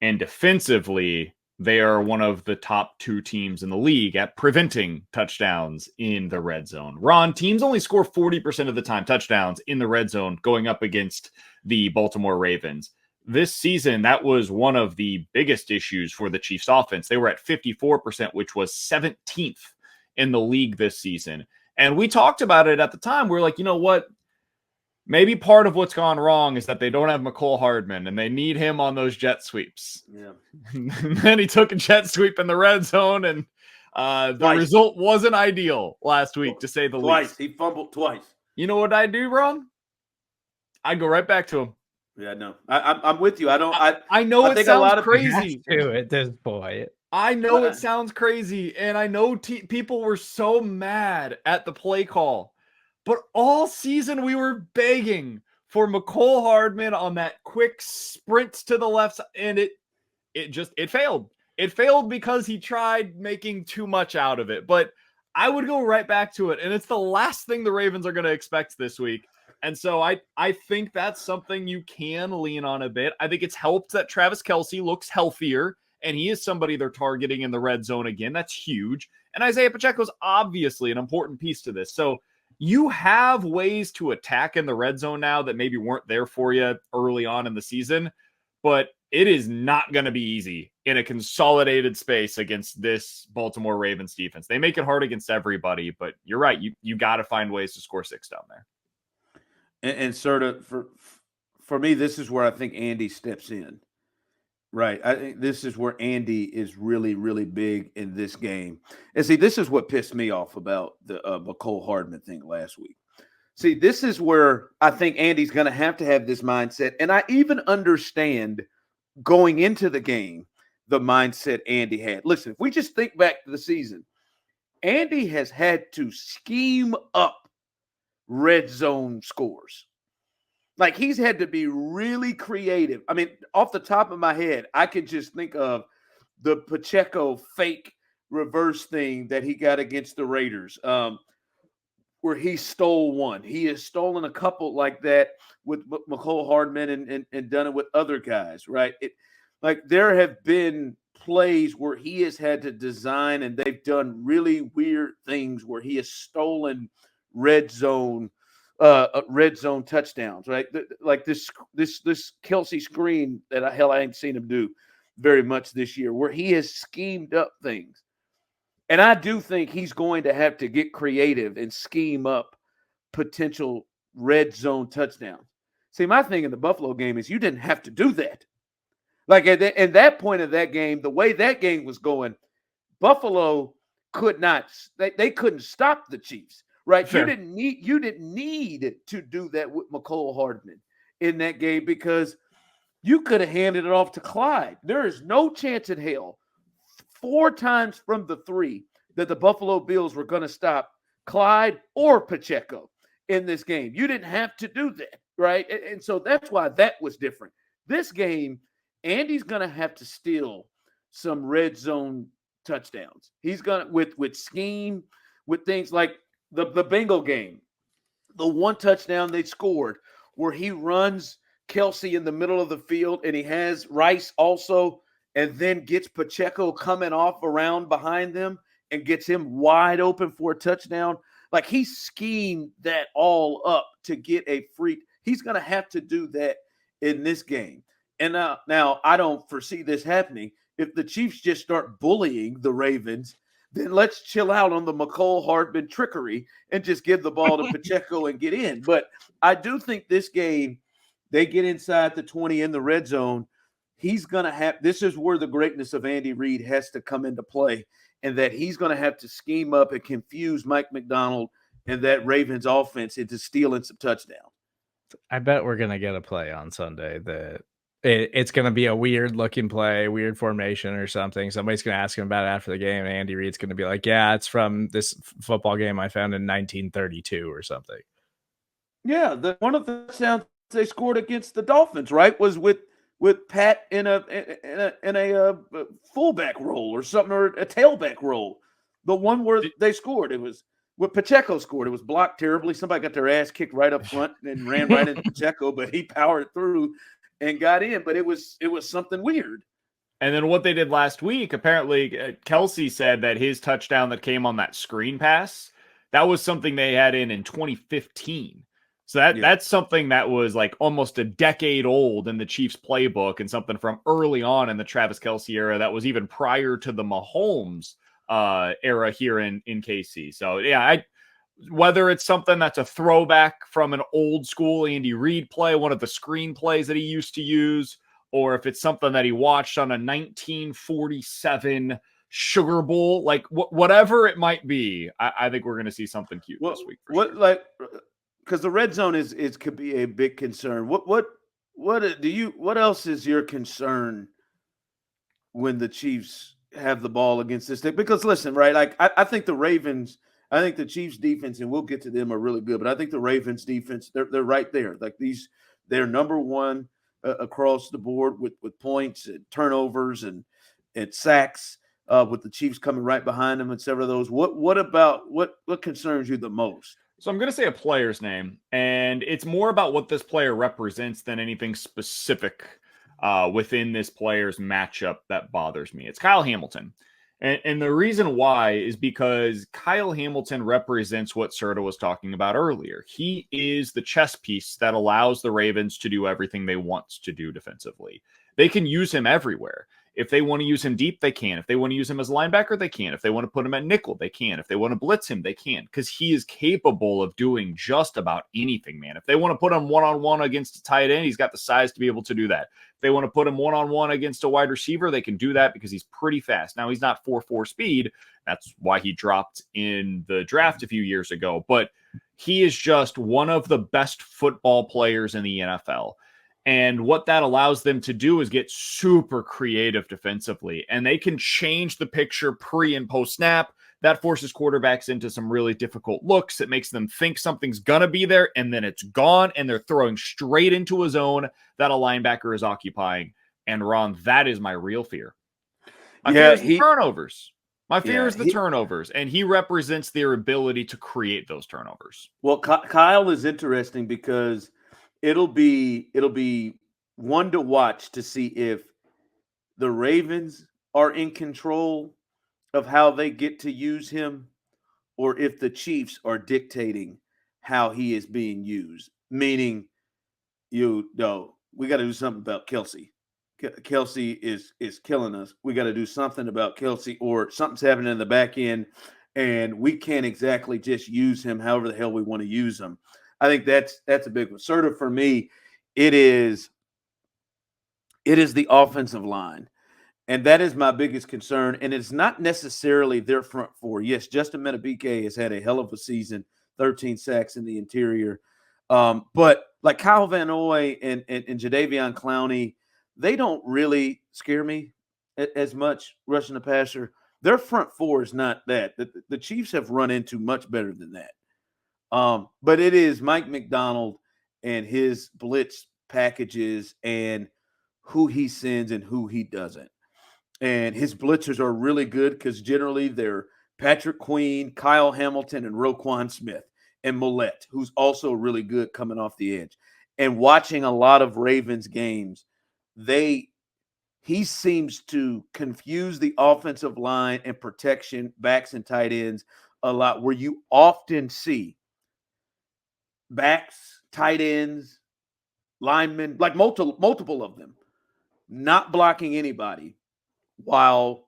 And defensively, they are one of the top 2 teams in the league at preventing touchdowns in the red zone. Ron, teams only score 40% of the time touchdowns in the red zone going up against the Baltimore Ravens. This season, that was one of the biggest issues for the Chiefs offense. They were at 54%, which was 17th in the league this season. And we talked about it at the time. We were like, you know what? Maybe part of what's gone wrong is that they don't have McCole Hardman and they need him on those jet sweeps. Yeah. And then he took a jet sweep in the red zone, and the result wasn't ideal last week, to say the least. He fumbled twice. You know what I do, Ron? I go right back to him. Yeah, no, I'm with you. I know it sounds crazy at this point. I know it sounds crazy, and I know people were so mad at the play call, but all season we were begging for McCole Hardman on that quick sprint to the left, and it failed. It failed because he tried making too much out of it. But I would go right back to it, and it's the last thing the Ravens are going to expect this week. And so I think that's something you can lean on a bit. I think it's helped that Travis Kelce looks healthier, and he is somebody they're targeting in the red zone again. That's huge. And Isaiah Pacheco is obviously an important piece to this. So you have ways to attack in the red zone now that maybe weren't there for you early on in the season, but it is not going to be easy in a consolidated space against this Baltimore Ravens defense. They make it hard against everybody, but you're right. You got to find ways to score 6 down there. And Serda, for me, this is where I think Andy steps in. Right. I think this is where Andy is really, really big in this game. And see, this is what pissed me off about the McCole Hardman thing last week. See, this is where I think Andy's going to have this mindset. And I even understand going into the game, the mindset Andy had. Listen, if we just think back to the season, Andy has had to scheme up red zone scores. Like, he's had to be really creative. I mean, off the top of my head, I can just think of the Pacheco fake reverse thing that he got against the Raiders, where he stole one. He has stolen a couple like that with McCole Hardman and done it with other guys, right? Like, there have been plays where he has had to design, and they've done really weird things where he has stolen red zone touchdowns, right? Like this Kelce screen that I ain't seen him do very much this year, where he has schemed up things. And I do think he's going to have to get creative and scheme up potential red zone touchdowns. See, my thing in the Buffalo game is you didn't have to do that. Like at that point of that game, the way that game was going, Buffalo could not. They couldn't stop the Chiefs. Right, sure. You didn't need to do that with McCole Hardman in that game, because you could have handed it off to Clyde. There is no chance in hell, 4 times from the 3, that the Buffalo Bills were going to stop Clyde or Pacheco in this game. You didn't have to do that, right? And so that's why that was different. This game, Andy's going to have to steal some red zone touchdowns. He's going to with scheme, with things like the Bengal game, the one touchdown they scored where he runs Kelce in the middle of the field and he has Rice also, and then gets Pacheco coming off around behind them and gets him wide open for a touchdown. Like, he schemed that all up to get a free. He's going to have to do that in this game. And now I don't foresee this happening. If the Chiefs just start bullying the Ravens, then let's chill out on the McCole Hardman trickery and just give the ball to Pacheco and get in. But I do think this game, they get inside the 20 in the red zone. He's going to have – this is where the greatness of Andy Reid has to come into play, and that he's going to have to scheme up and confuse Mike McDonald and that Ravens offense into stealing some touchdowns. I bet we're going to get a play on Sunday that it's going to be a weird looking play, weird formation or something. Somebody's going to ask him about it after the game, and Andy Reid's going to be like, yeah, it's from this football game I found in 1932 or something. Yeah, one of the touchdowns they scored against the Dolphins, right, was with Pat in a fullback role or something, or a tailback role. The one where they scored, it was what Pacheco scored. It was blocked terribly. Somebody got their ass kicked right up front and ran right into Pacheco, but he powered through and got in. But it was something weird. And then what they did last week, apparently Kelce said that his touchdown that came on that screen pass, that was something they had in 2015. So that's something that was like almost a decade old in the Chiefs playbook, and something from early on in the Travis Kelce era that was even prior to the Mahomes era here in KC. So yeah, whether it's something that's a throwback from an old school Andy Reid play, one of the screen plays that he used to use, or if it's something that he watched on a 1947 Sugar Bowl, like whatever it might be, I think we're going to see something cute this week. Because the red zone could be a big concern. What else is your concern when the Chiefs have the ball against this thing? Because listen, right, like I think the Ravens, I think the Chiefs defense, and we'll get to them, are really good, but I think the Ravens defense, they're right there. Like they're number one across the board with points and turnovers and sacks, with the Chiefs coming right behind them and several of those. What concerns you the most? So I'm going to say a player's name, and it's more about what this player represents than anything specific within this player's matchup that bothers me. It's Kyle Hamilton. And the reason why is because Kyle Hamilton represents what Serda was talking about earlier. He is the chess piece that allows the Ravens to do everything they want to do defensively. They can use him everywhere. If they want to use him deep, they can. If they want to use him as a linebacker, they can. If they want to put him at nickel, they can. If they want to blitz him, they can, because he is capable of doing just about anything, man. If they want to put him one-on-one against a tight end, he's got the size to be able to do that. If they want to put him one-on-one against a wide receiver, they can do that because he's pretty fast. Now, he's not 4.4 speed. That's why he dropped in the draft a few years ago. But he is just one of the best football players in the NFL. And what that allows them to do is get super creative defensively. And they can change the picture pre and post snap. That forces quarterbacks into some really difficult looks. It makes them think something's going to be there, and then it's gone, and they're throwing straight into a zone that a linebacker is occupying. And Ron, that is my real fear. My fear is the turnovers. My fear is the turnovers, and he represents their ability to create those turnovers. Well, Kyle is interesting because it'll be one to watch to see if the Ravens are in control of how they get to use him, or if the Chiefs are dictating how he is being used. Meaning, we got to do something about Kelce. Kelce is killing us. We got to do something about Kelce, or something's happening in the back end, and we can't exactly just use him however the hell we want to use him. I think that's a big one. Serda, for me, it is the offensive line. And that is my biggest concern. And it's not necessarily their front four. Yes, Justin Madubuike has had a hell of a season, 13 sacks in the interior. But like Kyle Van Noy and Jadeveon Clowney, they don't really scare me as much rushing the passer. Their front four is not that. The Chiefs have run into much better than that. But it is Mike McDonald and his blitz packages and who he sends and who he doesn't. And his blitzers are really good because generally they're Patrick Queen, Kyle Hamilton, and Roquan Smith, and Millette, who's also really good coming off the edge. And watching a lot of Ravens games, he seems to confuse the offensive line and protection, backs and tight ends a lot, where you often see backs, tight ends, linemen, like multiple of them, not blocking anybody, while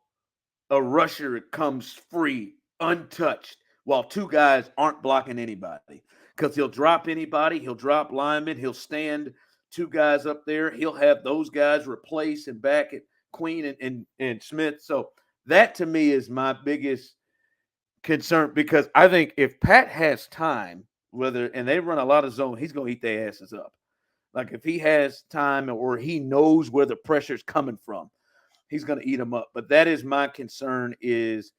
a rusher comes free, untouched, while two guys aren't blocking anybody. Because he'll drop anybody, he'll drop linemen, he'll stand two guys up there, he'll have those guys replace and back at Queen and Smith. So that to me is my biggest concern, because I think if Pat has time, and they run a lot of zone, he's going to eat their asses up. Like if he has time or he knows where the pressure's coming from, he's going to eat them up. But that is my concern, is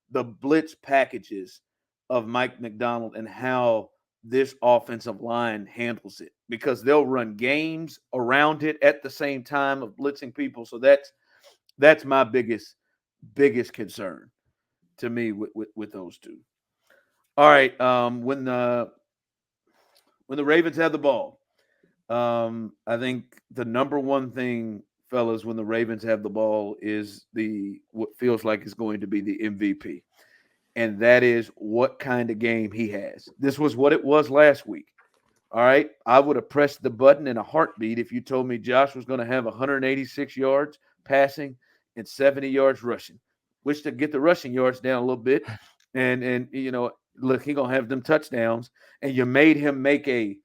the blitz packages of Mike McDonald and how this offensive line handles it, because they'll run games around it at the same time of blitzing people. So that's my biggest concern to me with those two. All right. When the Ravens have the ball, I think the number one thing, fellas, when the Ravens have the ball is what feels like is going to be the MVP. And that is what kind of game he has. This was what it was last week. All right. I would have pressed the button in a heartbeat if you told me Josh was going to have 186 yards passing and 70 yards rushing. Wish to get the rushing yards down a little bit. And look, he's going to have them touchdowns. And you made him make a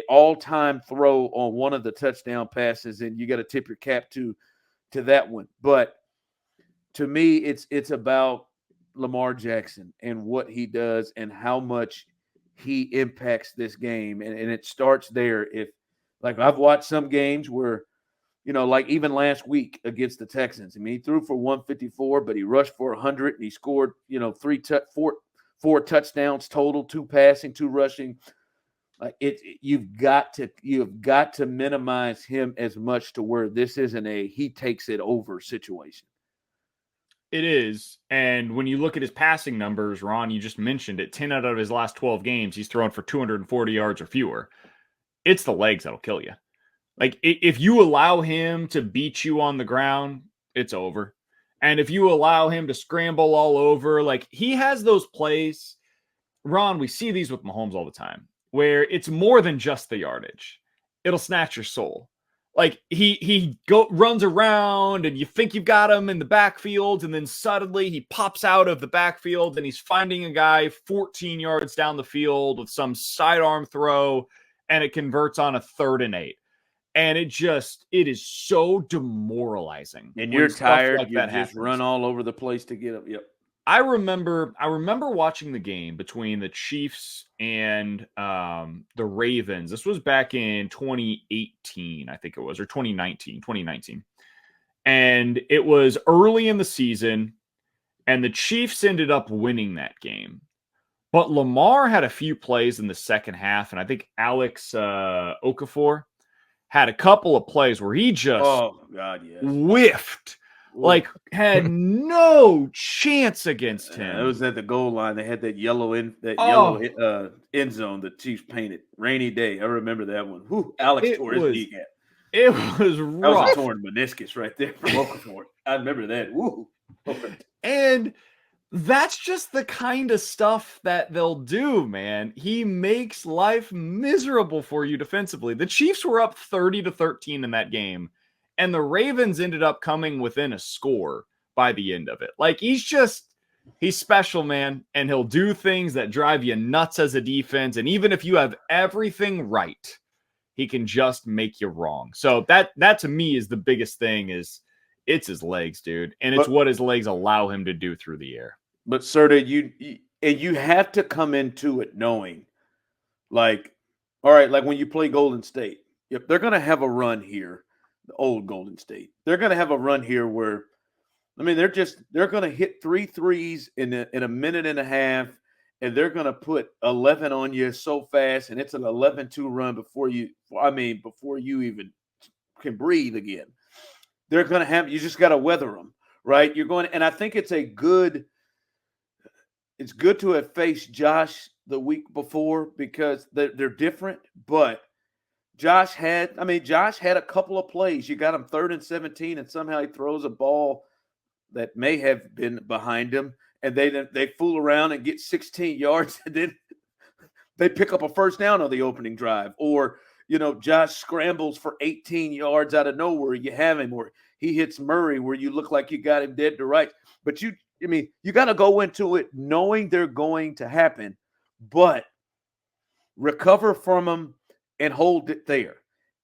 all-time throw on one of the touchdown passes, and you got to tip your cap to that one. But to me, it's about Lamar Jackson and what he does and how much he impacts this game. And it starts there. If, like, I've watched some games where, like even last week against the Texans, I mean, he threw for 154, but he rushed for 100, and he scored, four touchdowns total, 2 passing, 2 rushing. Like you've got to minimize him as much to where this isn't a he takes it over situation. It is. And when you look at his passing numbers, Ron, you just mentioned it, 10 out of his last 12 games, he's thrown for 240 yards or fewer. It's the legs that'll kill you. Like if you allow him to beat you on the ground, it's over. And if you allow him to scramble all over, like he has those plays, Ron, we see these with Mahomes all the time, where it's more than just the yardage. It'll snatch your soul. like he runs around and you think you've got him in the backfield, and then suddenly he pops out of the backfield and he's finding a guy 14 yards down the field with some sidearm throw, and it converts on a 3rd and 8. And it is so demoralizing. And you're tired, like you just happens. Run all over the place to get up. Yep. I remember watching the game between the Chiefs and the Ravens. This was back in 2018, I think it was, or 2019. And it was early in the season, and the Chiefs ended up winning that game. But Lamar had a few plays in the second half, and I think Alex Okafor had a couple of plays where he just whiffed. Like, had no chance against him. It was at the goal line. They had that yellow end zone the Chiefs painted. Rainy day. I remember that one. Whew, Alex tore his kneecap. It was rough. That was a torn meniscus right there from Okafor. I remember that. Woo. And that's just the kind of stuff that they'll do, man. He makes life miserable for you defensively. The Chiefs were up 30-13 in that game, and the Ravens ended up coming within a score by the end of it. Like, he's special, man, and he'll do things that drive you nuts as a defense. And even if you have everything right, he can just make you wrong. So that to me is the biggest thing. Is it's his legs, dude, and it's what his legs allow him to do through the air. But Serda, you have to come into it knowing, like, all right, like when you play Golden State, if they're going to have a run here. The old Golden State. They're going to have a run here where, I mean, they're going to hit 3 threes in a minute and a half, and they're going to put 11 on you so fast, and it's an 11-2 run before you even can breathe again. They're going to have, you just got to weather them, right? And I think it's good to have faced Josh the week before because they're different, but Josh had a couple of plays. You got him 3rd and 17, and somehow he throws a ball that may have been behind him, and they fool around and get 16 yards, and then they pick up a first down on the opening drive. Or, Josh scrambles for 18 yards out of nowhere. You have him, or he hits Murray where you look like you got him dead to rights. But you got to go into it knowing they're going to happen, but recover from them and hold it there.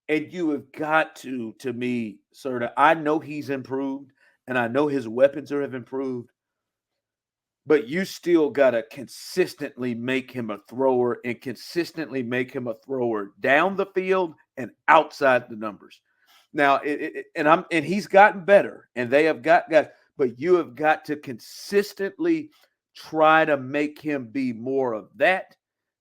And you have got to me, Serda, I know he's improved, and I know his weapons have improved, but you still got to consistently make him a thrower and consistently make him a thrower down the field and outside the numbers. Now, and he's gotten better, and they have got guys, but you have got to consistently try to make him be more of that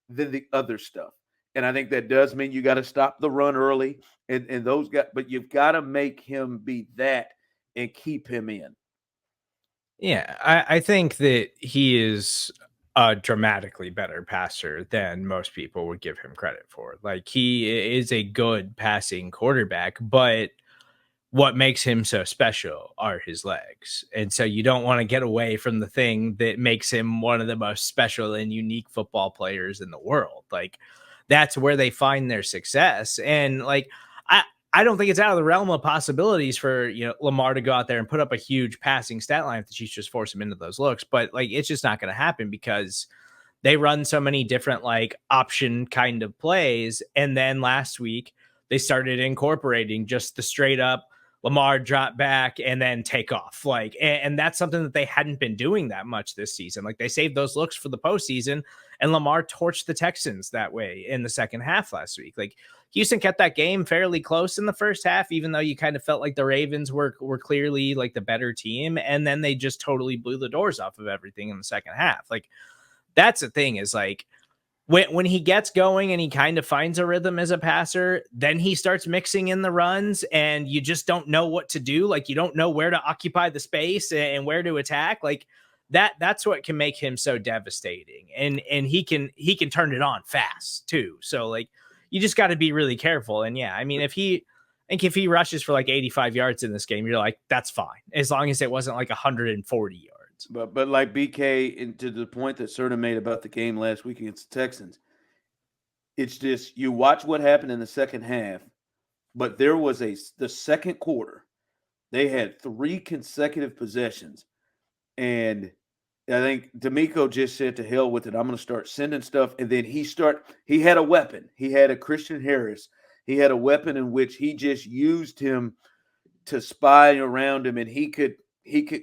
than the other stuff. And I think that does mean you got to stop the run early and those guys, but you've got to make him be that and keep him in. Yeah, I think that he is a dramatically better passer than most people would give him credit for. Like, he is a good passing quarterback, but what makes him so special are his legs. And so you don't want to get away from the thing that makes him one of the most special and unique football players in the world. Like, that's where they find their success. And like, I don't think it's out of the realm of possibilities for, Lamar to go out there and put up a huge passing stat line if the Chiefs just force him into those looks. But like, it's just not going to happen because they run so many different like option kind of plays. And then last week they started incorporating just the straight up Lamar drop back and then take off. Like, and that's something that they hadn't been doing that much this season. Like, they saved those looks for the postseason, and Lamar torched the Texans that way in the second half last week. Like, Houston kept that game fairly close in the first half, even though you kind of felt like the Ravens were clearly like the better team. And then they just totally blew the doors off of everything in the second half. Like, that's the thing is like, when he gets going and he kind of finds a rhythm as a passer, then he starts mixing in the runs and you just don't know what to do. Like, you don't know where to occupy the space and where to attack. Like, that's what can make him so devastating. And he can turn it on fast too. So like, you just got to be really careful. And yeah, I mean, if he rushes for like 85 yards in this game, you're like, that's fine. As long as it wasn't like 140 yards. But like BK, and to the point that Serda made about the game last week against the Texans, it's just you watch what happened in the second half. But there was the second quarter, they had 3 consecutive possessions, and I think D'Amico just said, to hell with it. I'm going to start sending stuff. And then he had a weapon. He had a Christian Harris. He had a weapon in which he just used him to spy around him, and he could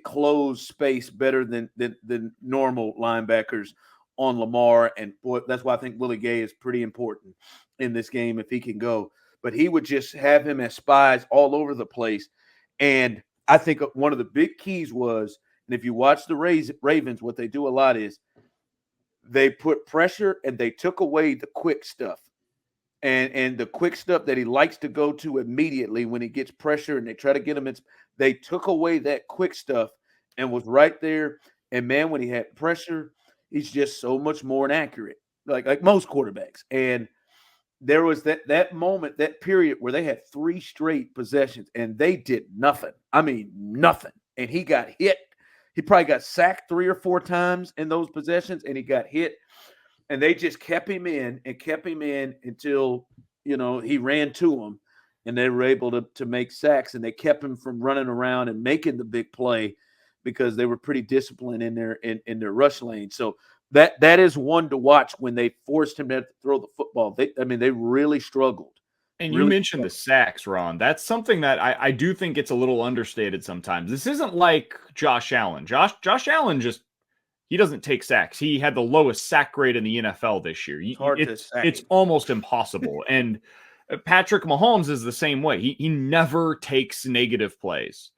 close space better than normal linebackers on Lamar. And boy, that's why I think Willie Gay is pretty important in this game if he can go. But he would just have him as spies all over the place. And I think one of the big keys was, and if you watch the Ravens, what they do a lot is they put pressure and they took away the quick stuff. And the quick stuff that he likes to go to immediately when he gets pressure and they try to get him, they took away that quick stuff and was right there. And man, when he had pressure, he's just so much more inaccurate, like most quarterbacks. And there was that moment, that period where they had 3 straight possessions and they did nothing. I mean, nothing. And he got hit. He probably got sacked 3 or 4 times in those possessions, and he got hit. And they just kept him in until, he ran to them, and they were able to make sacks, and they kept him from running around and making the big play because they were pretty disciplined in their rush lane. So that is one to watch when they forced him to throw the football. They really struggled. And you mentioned the sacks, Ron. That's something that I do think gets a little understated sometimes. This isn't like Josh Allen. Josh Allen he doesn't take sacks. He had the lowest sack rate in the NFL this year. It's almost impossible. And Patrick Mahomes is the same way. He never takes negative plays.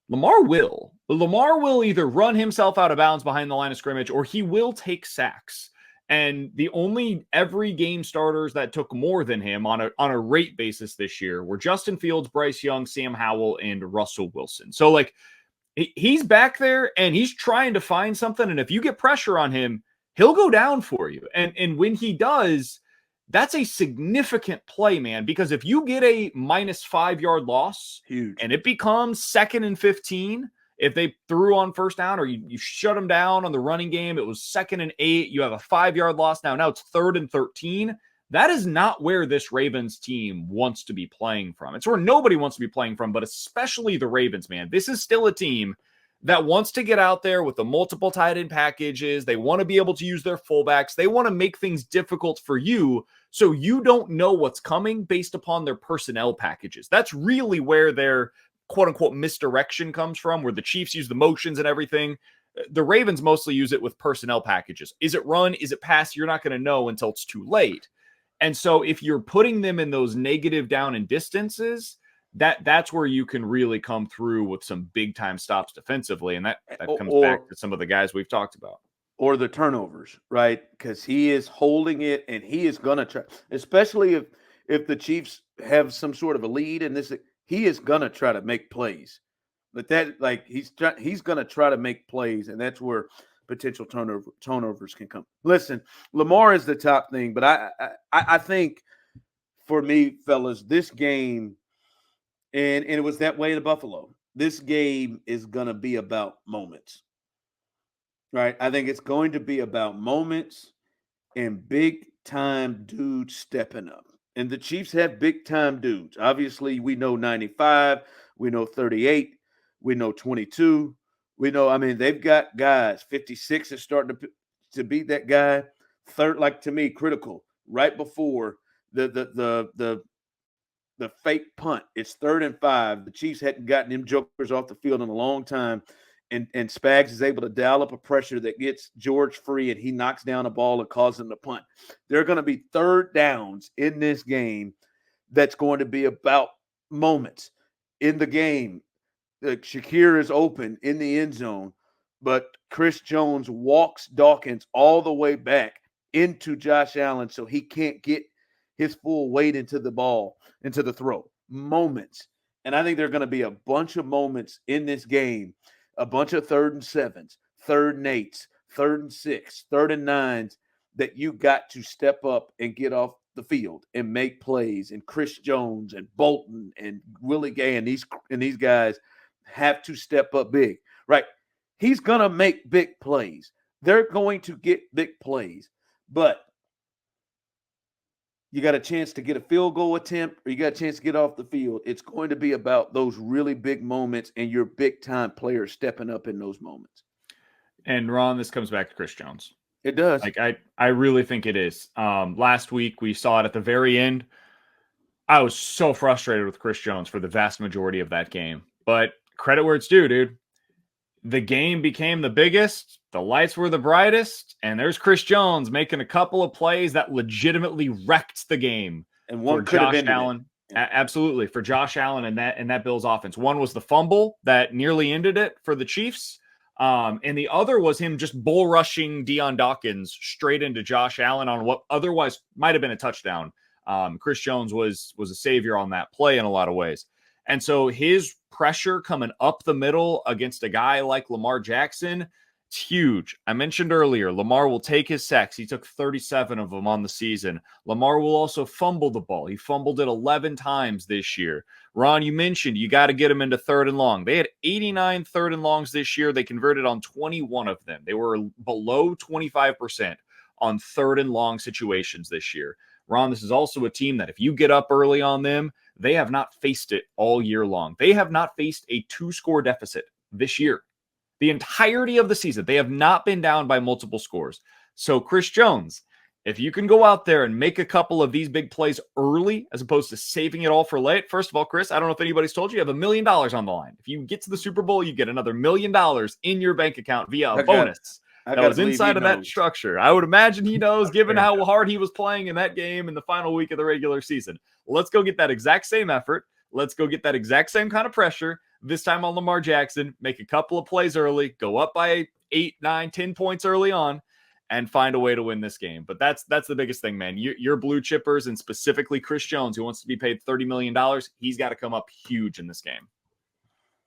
Lamar will. Lamar will either run himself out of bounds behind the line of scrimmage, or he will take sacks. And the only every game starters that took more than him on a rate basis this year were Justin Fields, Bryce Young, Sam Howell, and Russell Wilson. So he's back there and he's trying to find something. And if you get pressure on him, he'll go down for you. And when he does, that's a significant play, man, because if you get a -5 yard loss, huge, and it becomes 2nd and 15, if they threw on first down or you shut them down on the running game, it was 2nd and 8, you have a 5 yard loss. Now it's 3rd and 13. That is not where this Ravens team wants to be playing from. It's where nobody wants to be playing from, but especially the Ravens, man. This is still a team that wants to get out there with the multiple tight end packages. They want to be able to use their fullbacks. They want to make things difficult for you so you don't know what's coming based upon their personnel packages. That's really where their quote-unquote misdirection comes from, where the Chiefs use the motions and everything. The Ravens mostly use it with personnel packages. Is it run? Is it pass? You're not going to know until it's too late. And so if you're putting them in those negative down and distances, that's where you can really come through with some big time stops defensively. And that comes back to some of the guys we've talked about. Or the turnovers, right? Because he is holding it and he is going to try, especially if the Chiefs have some sort of a lead in this, he is going to try to make plays. But he's going to try to make plays, and that's where potential turnovers can come. Listen, Lamar is the top thing, but I think for me, fellas, this game, and it was that way in Buffalo, this game is going to be about moments, right? I think it's going to be about moments and big-time dudes stepping up. And the Chiefs have big-time dudes. Obviously, we know 95, we know 38, we know 22. We know, they've got guys. 56 is starting to beat that guy. Third, to me, critical. Right before the fake punt, it's 3rd and 5. The Chiefs hadn't gotten them jokers off the field in a long time, and Spags is able to dial up a pressure that gets George free, and he knocks down a ball and causes him to punt. There are going to be 3rd downs in this game that's going to be about moments in the game. Shakir is open in the end zone, but Chris Jones walks Dawkins all the way back into Josh Allen so he can't get his full weight into the ball, into the throw. Moments. And I think there are going to be a bunch of moments in this game, a bunch of 3rd and 7s, 3rd and 8s, 3rd and 6, 3rd and 9s that you got to step up and get off the field and make plays. And Chris Jones and Bolton and Willie Gay and these guys have to step up big, right? He's going to make big plays. They're going to get big plays, but you got a chance to get a field goal attempt or you got a chance to get off the field, it's going to be about those really big moments and your big-time players stepping up in those moments. And Ron, this comes back to Chris Jones. It does. Like I really think it is. Last week we saw it at the very end. I was so frustrated with Chris Jones for the vast majority of that game. But credit where it's due, dude. The game became the biggest, the lights were the brightest, and there's Chris Jones making a couple of plays that legitimately wrecked the game. And one for Josh Allen. Absolutely, for Josh Allen and that Bills offense. One was the fumble that nearly ended it for the Chiefs. And the other was him just bull rushing Deion Dawkins straight into Josh Allen on what otherwise might have been a touchdown. Chris Jones was a savior on that play in a lot of ways. And so his pressure coming up the middle against a guy like Lamar Jackson, it's huge. I mentioned earlier, Lamar will take his sacks. He took 37 of them on the season. Lamar will also fumble the ball. He fumbled it 11 times this year. Ron, you mentioned you got to get him into 3rd and long. They had 89 3rd and longs this year. They converted on 21 of them. They were below 25% on 3rd and long situations this year. Ron, this is also a team that if you get up early on them, they have not faced it all year long. They have not faced a 2-score deficit this year. The entirety of the season, they have not been down by multiple scores. So Chris Jones, if you can go out there and make a couple of these big plays early as opposed to saving it all for late. First of all, Chris, I don't know if anybody's told you, you have $1 million on the line. If you get to the Super Bowl, you get another $1 million in your bank account via a bonus. That was inside of that structure. I would imagine he knows, given how hard he was playing in that game in the final week of the regular season. Let's go get that exact same effort. Let's go get that exact same kind of pressure. This time on Lamar Jackson, make a couple of plays early, go up by 8, 9, 10 points early on, and find a way to win this game. But that's the biggest thing, man. Your blue chippers, and specifically Chris Jones, who wants to be paid $30 million, he's got to come up huge in this game.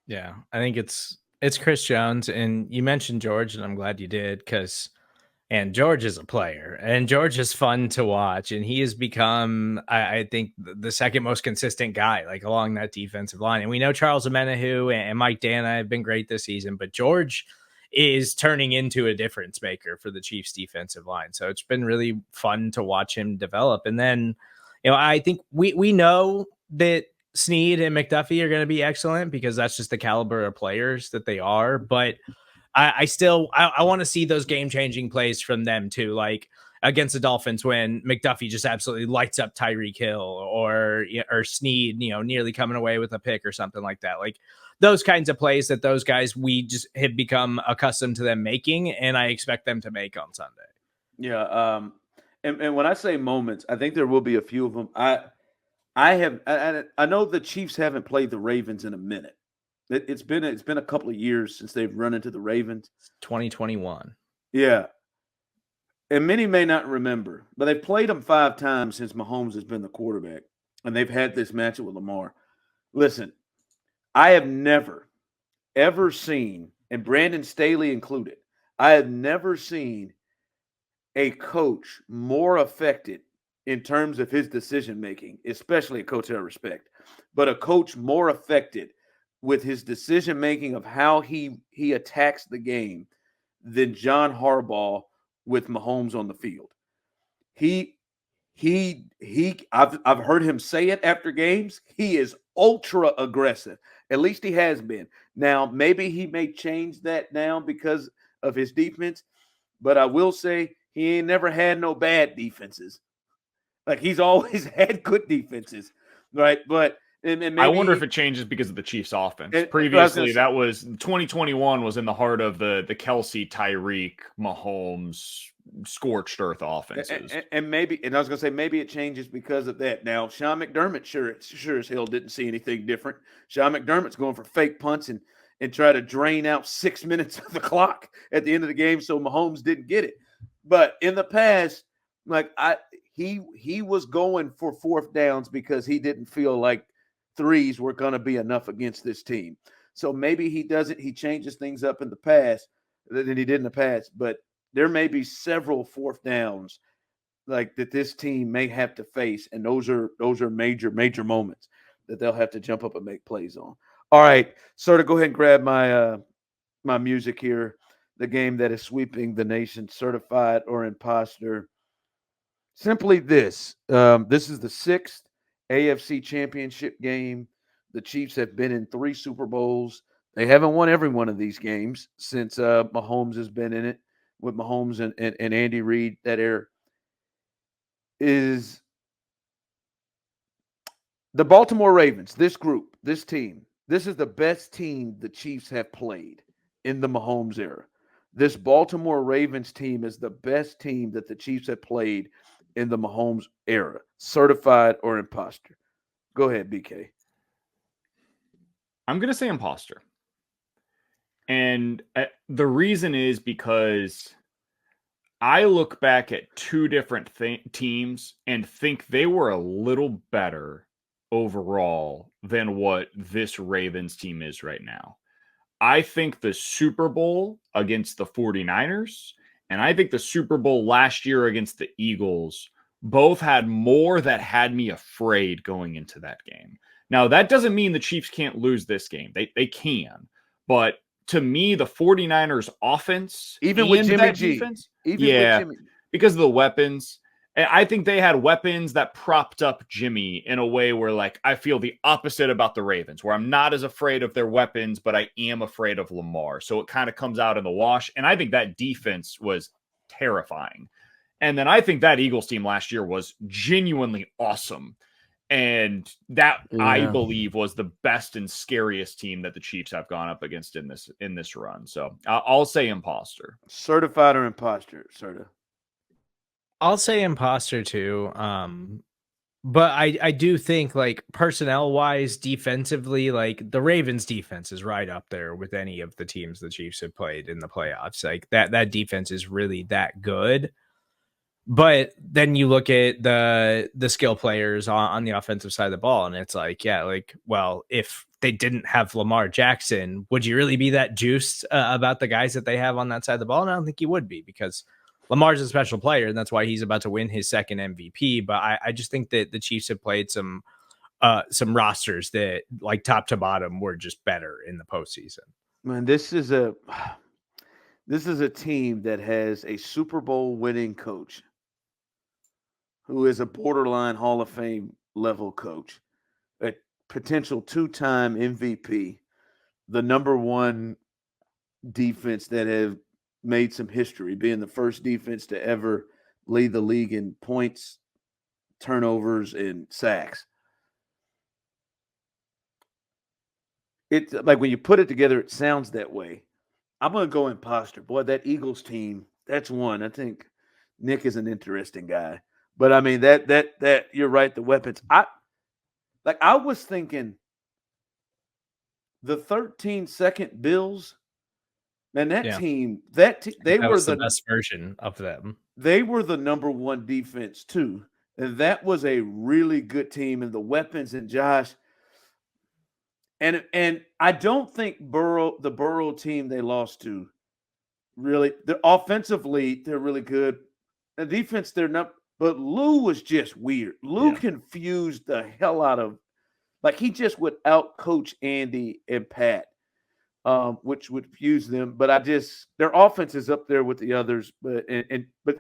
Yeah, I think it's Chris Jones, and you mentioned George, and I'm glad you did, because George is a player, and George is fun to watch, and he has become, I think, the second most consistent guy, like along that defensive line. And we know Charles Omenihu and Mike Dana have been great this season, but George is turning into a difference maker for the Chiefs defensive line. So it's been really fun to watch him develop. And then, I think we know that Snead and McDuffie are going to be excellent because that's just the caliber of players that they are. But I still want to see those game-changing plays from them too, like against the Dolphins when McDuffie just absolutely lights up Tyreek Hill or Snead, nearly coming away with a pick or something like that. Like those kinds of plays that those guys, we just have become accustomed to them making, and I expect them to make on Sunday. Yeah, and when I say moments, I think there will be a few of them. I know the Chiefs haven't played the Ravens in a minute. It's been a couple of years since they've run into the Ravens. 2021. Yeah. And many may not remember, but they've played them 5 times since Mahomes has been the quarterback, and they've had this matchup with Lamar. Listen, I have never, ever seen, and Brandon Staley included, I have never seen a coach more affected in terms of his decision-making, especially a coach I respect, but a coach more affected with his decision-making of how he attacks the game than John Harbaugh with Mahomes on the field. I've heard him say it after games. He is ultra aggressive. At least he has been. Now, maybe he may change that now because of his defense, but I will say he ain't never had no bad defenses. Like he's always had good defenses, right? But and maybe, I wonder if it changes because of the Chiefs' offense. Previously, that was 2021 was in the heart of the Kelce, Tyreek, Mahomes, scorched earth offenses. And maybe, and I was going to say maybe it changes because of that. Now, Sean McDermott sure as hell didn't see anything different. Sean McDermott's going for fake punts and try to drain out 6 minutes of the clock at the end of the game so Mahomes didn't get it. But in the past, like he was going for 4th downs because he didn't feel like 3s were going to be enough against this team. So maybe he changes things up in the past than he did in the past, but there may be several 4th downs like that this team may have to face. And those are major moments that they'll have to jump up and make plays on. All right. Serda, go ahead and grab my music here. The game that is sweeping the nation, certified or imposter. Simply this. This is the 6th AFC Championship game. The Chiefs have been in 3 Super Bowls. They haven't won every one of these games since Mahomes has been in it with Mahomes and Andy Reid. That era is the Baltimore Ravens. This group, this team, this is the best team the Chiefs have played in the Mahomes era. This Baltimore Ravens team is the best team that the Chiefs have played in the Mahomes era, certified or imposter. Go ahead, BK. I'm going to say imposter. And the reason is because I look back at 2 different teams and think they were a little better overall than what this Ravens team is right now. I think the Super Bowl against the 49ers and I think the Super Bowl last year against the Eagles both had more that had me afraid going into that game. Now, that doesn't mean the Chiefs can't lose this game. They can. But to me, the 49ers offense, even with Jimmy G, defense, with Jimmy, because of the weapons, I think they had weapons that propped up Jimmy in a way where, like, I feel the opposite about the Ravens, where I'm not as afraid of their weapons, but I am afraid of Lamar. So it kind of comes out in the wash. And I think that defense was terrifying. And then I think that Eagles team last year was genuinely awesome. And that, I believe, was the best and scariest team that the Chiefs have gone up against in this run. So I'll say imposter. Certified or imposter, Serda? I'll say imposter too. But I do think, like, personnel wise, defensively, like, the Ravens defense is right up there with any of the teams the Chiefs have played in the playoffs. Like, that defense is really that good. But then you look at the skill players on the offensive side of the ball, and it's like, yeah, like, well, if they didn't have Lamar Jackson, would you really be that juiced about the guys that they have on that side of the ball? And I don't think you would be, because Lamar's a special player, and that's why he's about to win his 2nd MVP. But I just think that the Chiefs have played some rosters that, like, top to bottom, were just better in the postseason. Man, this is a team that has a Super Bowl winning coach who is a borderline Hall of Fame level coach, a potential 2-time MVP, the number 1 defense that have made some history, being the first defense to ever lead the league in points, turnovers, and sacks. It's like, when you put it together, it sounds that way. I'm going to go imposter. Boy, that Eagles team, that's one. I think Nick is an interesting guy. But I mean, that you're right, the weapons. I was thinking the 13-2 Bills. Man, team, they were the best version of them. They were the number 1 defense too. And that was a really good team, and the weapons and Josh. And I don't think the Burrow team they lost to, really, offensively, they're really good. The defense, they're not, but Lou was just weird. Lou confused the hell out of, like, he just would out-coach Andy and Pat. Which would fuse them, but their offense is up there with the others. But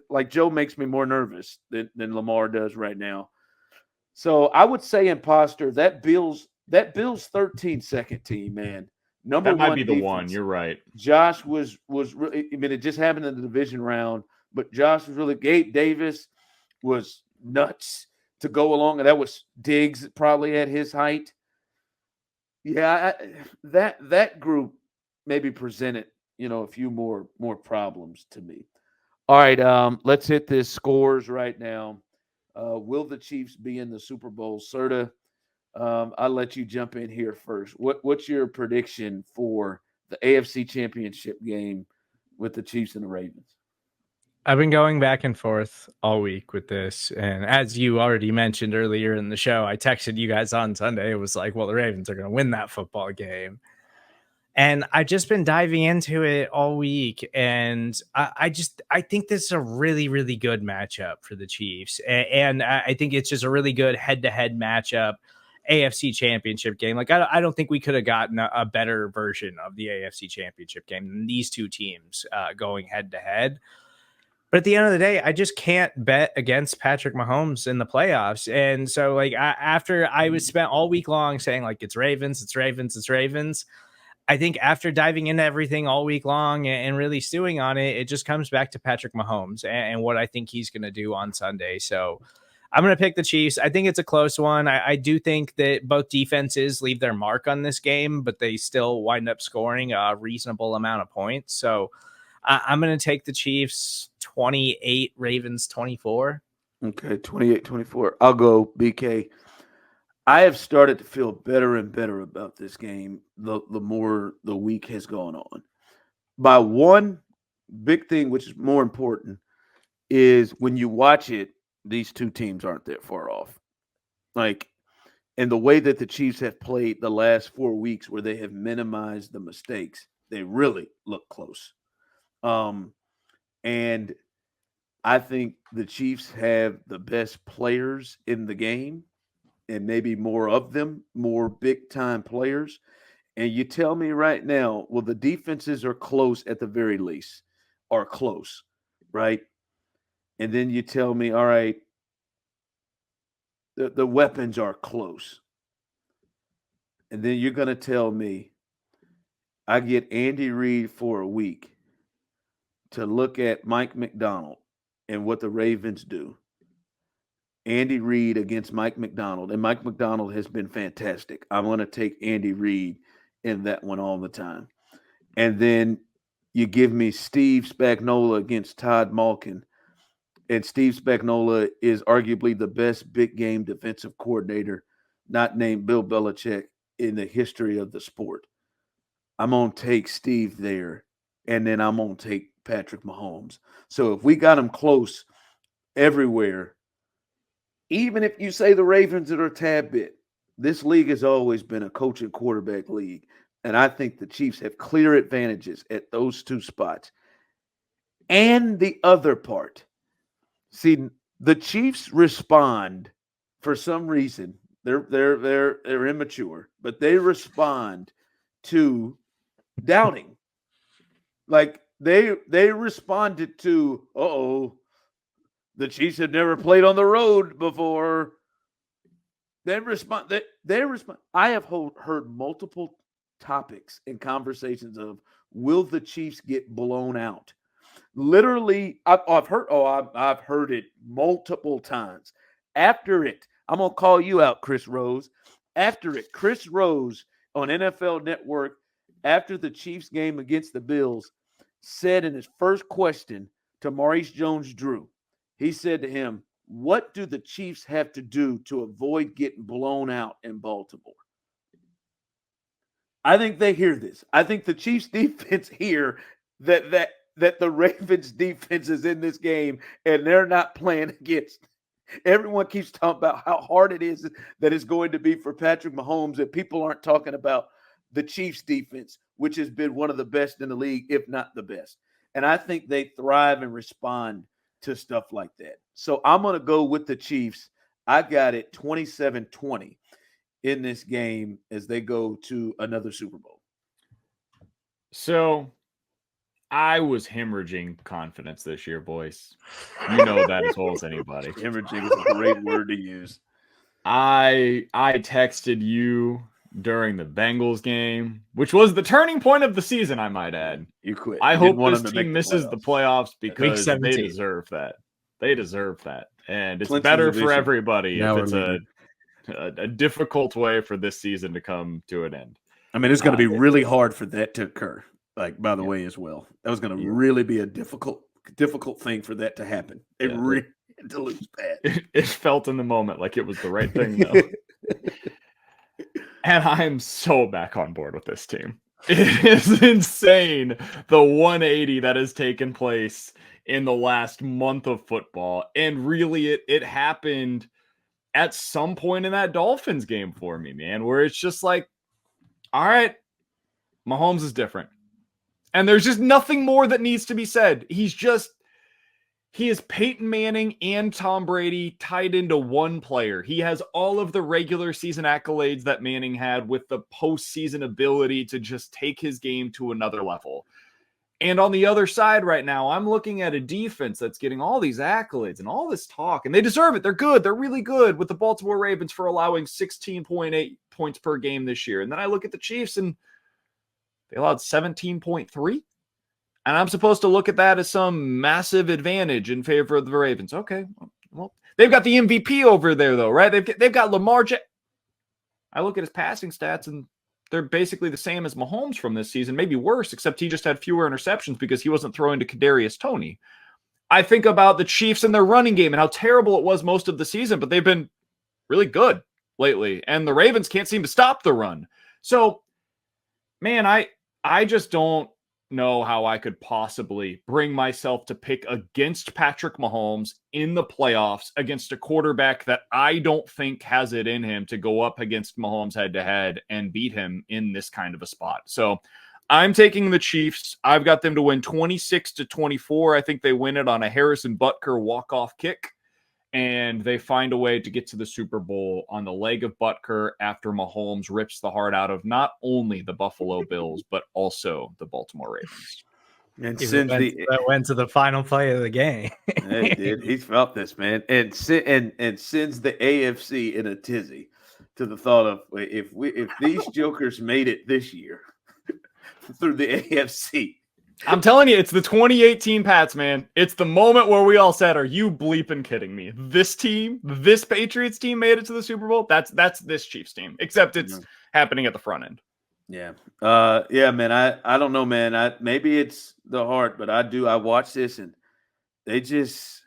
like, Joe makes me more nervous than Lamar does right now. So I would say imposter. That Bills 13-2 team, man. Number 1 that might be the defense. one. You're right. Josh was really. I mean, it just happened in the division round, but Josh was really. Gabe Davis was nuts to go along, and that was Diggs probably at his height. Yeah, that group maybe presented, a few more problems to me. All right, let's hit this scores right now. Will the Chiefs be in the Super Bowl? Serda, I'll let you jump in here first. What's your prediction for the AFC Championship game with the Chiefs and the Ravens? I've been going back and forth all week with this. And as you already mentioned earlier in the show, I texted you guys on Sunday. It was like, well, the Ravens are going to win that football game. And I've just been diving into it all week. And I think this is a really, really good matchup for the Chiefs. And I think it's just a really good head-to-head matchup, AFC Championship game. Like, I don't think we could have gotten a better version of the AFC Championship game than these 2 teams going head-to-head. But at the end of the day, I just can't bet against Patrick Mahomes in the playoffs. And so, like, after I was spent all week long saying, like, it's Ravens, it's Ravens, it's Ravens, I think after diving into everything all week long and really stewing on it, it just comes back to Patrick Mahomes and what I think he's going to do on Sunday. So I'm going to pick the Chiefs. I think it's a close one. I do think that both defenses leave their mark on this game, but they still wind up scoring a reasonable amount of points. So I'm going to take the Chiefs 28, Ravens 24. Okay, 28-24. I'll go BK. I have started to feel better and better about this game the more the week has gone on. By one big thing, which is more important, is when you watch it, these two teams aren't that far off. Like, and the way that the Chiefs have played the last 4 weeks where they have minimized the mistakes, they really look close. And I think the Chiefs have the best players in the game and maybe more of them, more big-time players. And you tell me right now, well, the defenses are close at the very least, are close, right? And then you tell me, all right, the weapons are close. And then you're going to tell me I get Andy Reid for a week to look at Mike McDonald and what the Ravens do. Andy Reid against Mike McDonald. And Mike McDonald has been fantastic. I'm going to take Andy Reid in that one all the time. And then you give me Steve Spagnuolo against Todd Malkin. And Steve Spagnuolo is arguably the best big game defensive coordinator, not named Bill Belichick, in the history of the sport. I'm going to take Steve there, and then I'm going to take Patrick Mahomes. So if we got him close everywhere, even if you say the Ravens are a tad bit, this league has always been a coach and quarterback league. And I think the Chiefs have clear advantages at those two spots. And the other part, see, the Chiefs respond for some reason. They're immature, but they respond to doubting. Like they responded to, the Chiefs have never played on the road before. They respond. I have heard multiple topics and conversations of, will the Chiefs get blown out? Literally, I've heard it multiple times. After it, I'm gonna call you out, Chris Rose. After it, Chris Rose on NFL Network, after the Chiefs game against the Bills, said in his first question to Maurice Jones-Drew, he said to him, what do the Chiefs have to do to avoid getting blown out in Baltimore? I think they hear this. I think the Chiefs defense hear that the Ravens defense is in this game and they're not playing against. Everyone keeps talking about how hard it is that it's going to be for Patrick Mahomes, and people aren't talking about the Chiefs defense, which has been one of the best in the league, if not the best. And I think they thrive and respond to stuff like that. So I'm going to go with the Chiefs. I got it 27-20 in this game as they go to another Super Bowl. So I was hemorrhaging confidence this year, boys. You know that as well as anybody. Hemorrhaging is a great word to use. I texted you during the Bengals game, which was the turning point of the season, I might add. You quit. I hope this team misses the playoffs because they deserve that. They deserve that. And it's better for everybody if it's a difficult way for this season to come to an end. I mean, it's going to be really hard for that to occur. Like, by the way, as well, that was going to really be a difficult thing for that to happen. It really to lose bad. It felt in the moment like it was the right thing, though. And I'm so back on board with this team. It is insane, the 180 that has taken place in the last month of football. And really, it happened at some point in that Dolphins game for me, man, where it's just like, all right, Mahomes is different. And there's just nothing more that needs to be said. He is Peyton Manning and Tom Brady tied into one player. He has all of the regular season accolades that Manning had with the postseason ability to just take his game to another level. And on the other side right now, I'm looking at a defense that's getting all these accolades and all this talk, and they deserve it. They're good. They're really good with the Baltimore Ravens for allowing 16.8 points per game this year. And then I look at the Chiefs and they allowed 17.3. And I'm supposed to look at that as some massive advantage in favor of the Ravens. Okay, well, they've got the MVP over there, though, right? They've got Lamar Jackson. I look at his passing stats, and they're basically the same as Mahomes from this season, maybe worse, except he just had fewer interceptions because he wasn't throwing to Kadarius Toney. I think about the Chiefs and their running game and how terrible it was most of the season, but they've been really good lately, and the Ravens can't seem to stop the run. So, man, I just don't know how I could possibly bring myself to pick against Patrick Mahomes in the playoffs against a quarterback that I don't think has it in him to go up against Mahomes head to head and beat him in this kind of a spot. So I'm taking the Chiefs. I've got them to win 26-24. I think they win it on a Harrison Butker walk-off kick, and they find a way to get to the Super Bowl on the leg of Butker after Mahomes rips the heart out of not only the Buffalo Bills, but also the Baltimore Ravens. And that went to the final play of the game. It did. He felt this, man. And sends the AFC in a tizzy to the thought of if these jokers made it this year through the AFC. I'm telling you, it's the 2018 Pats, man. It's the moment where we all said, are you bleeping kidding me? This team, this Patriots team made it to the Super Bowl? That's this Chiefs team, except it's happening at the front end. Yeah. Yeah, man. I don't know, man. Maybe it's the heart, but I watch this and they just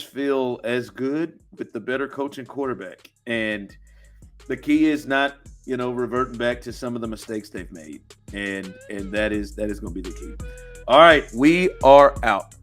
feel as good with the better coach and quarterback. And the key is not, reverting back to some of the mistakes they've made. And that is going to be the key. All right, we are out.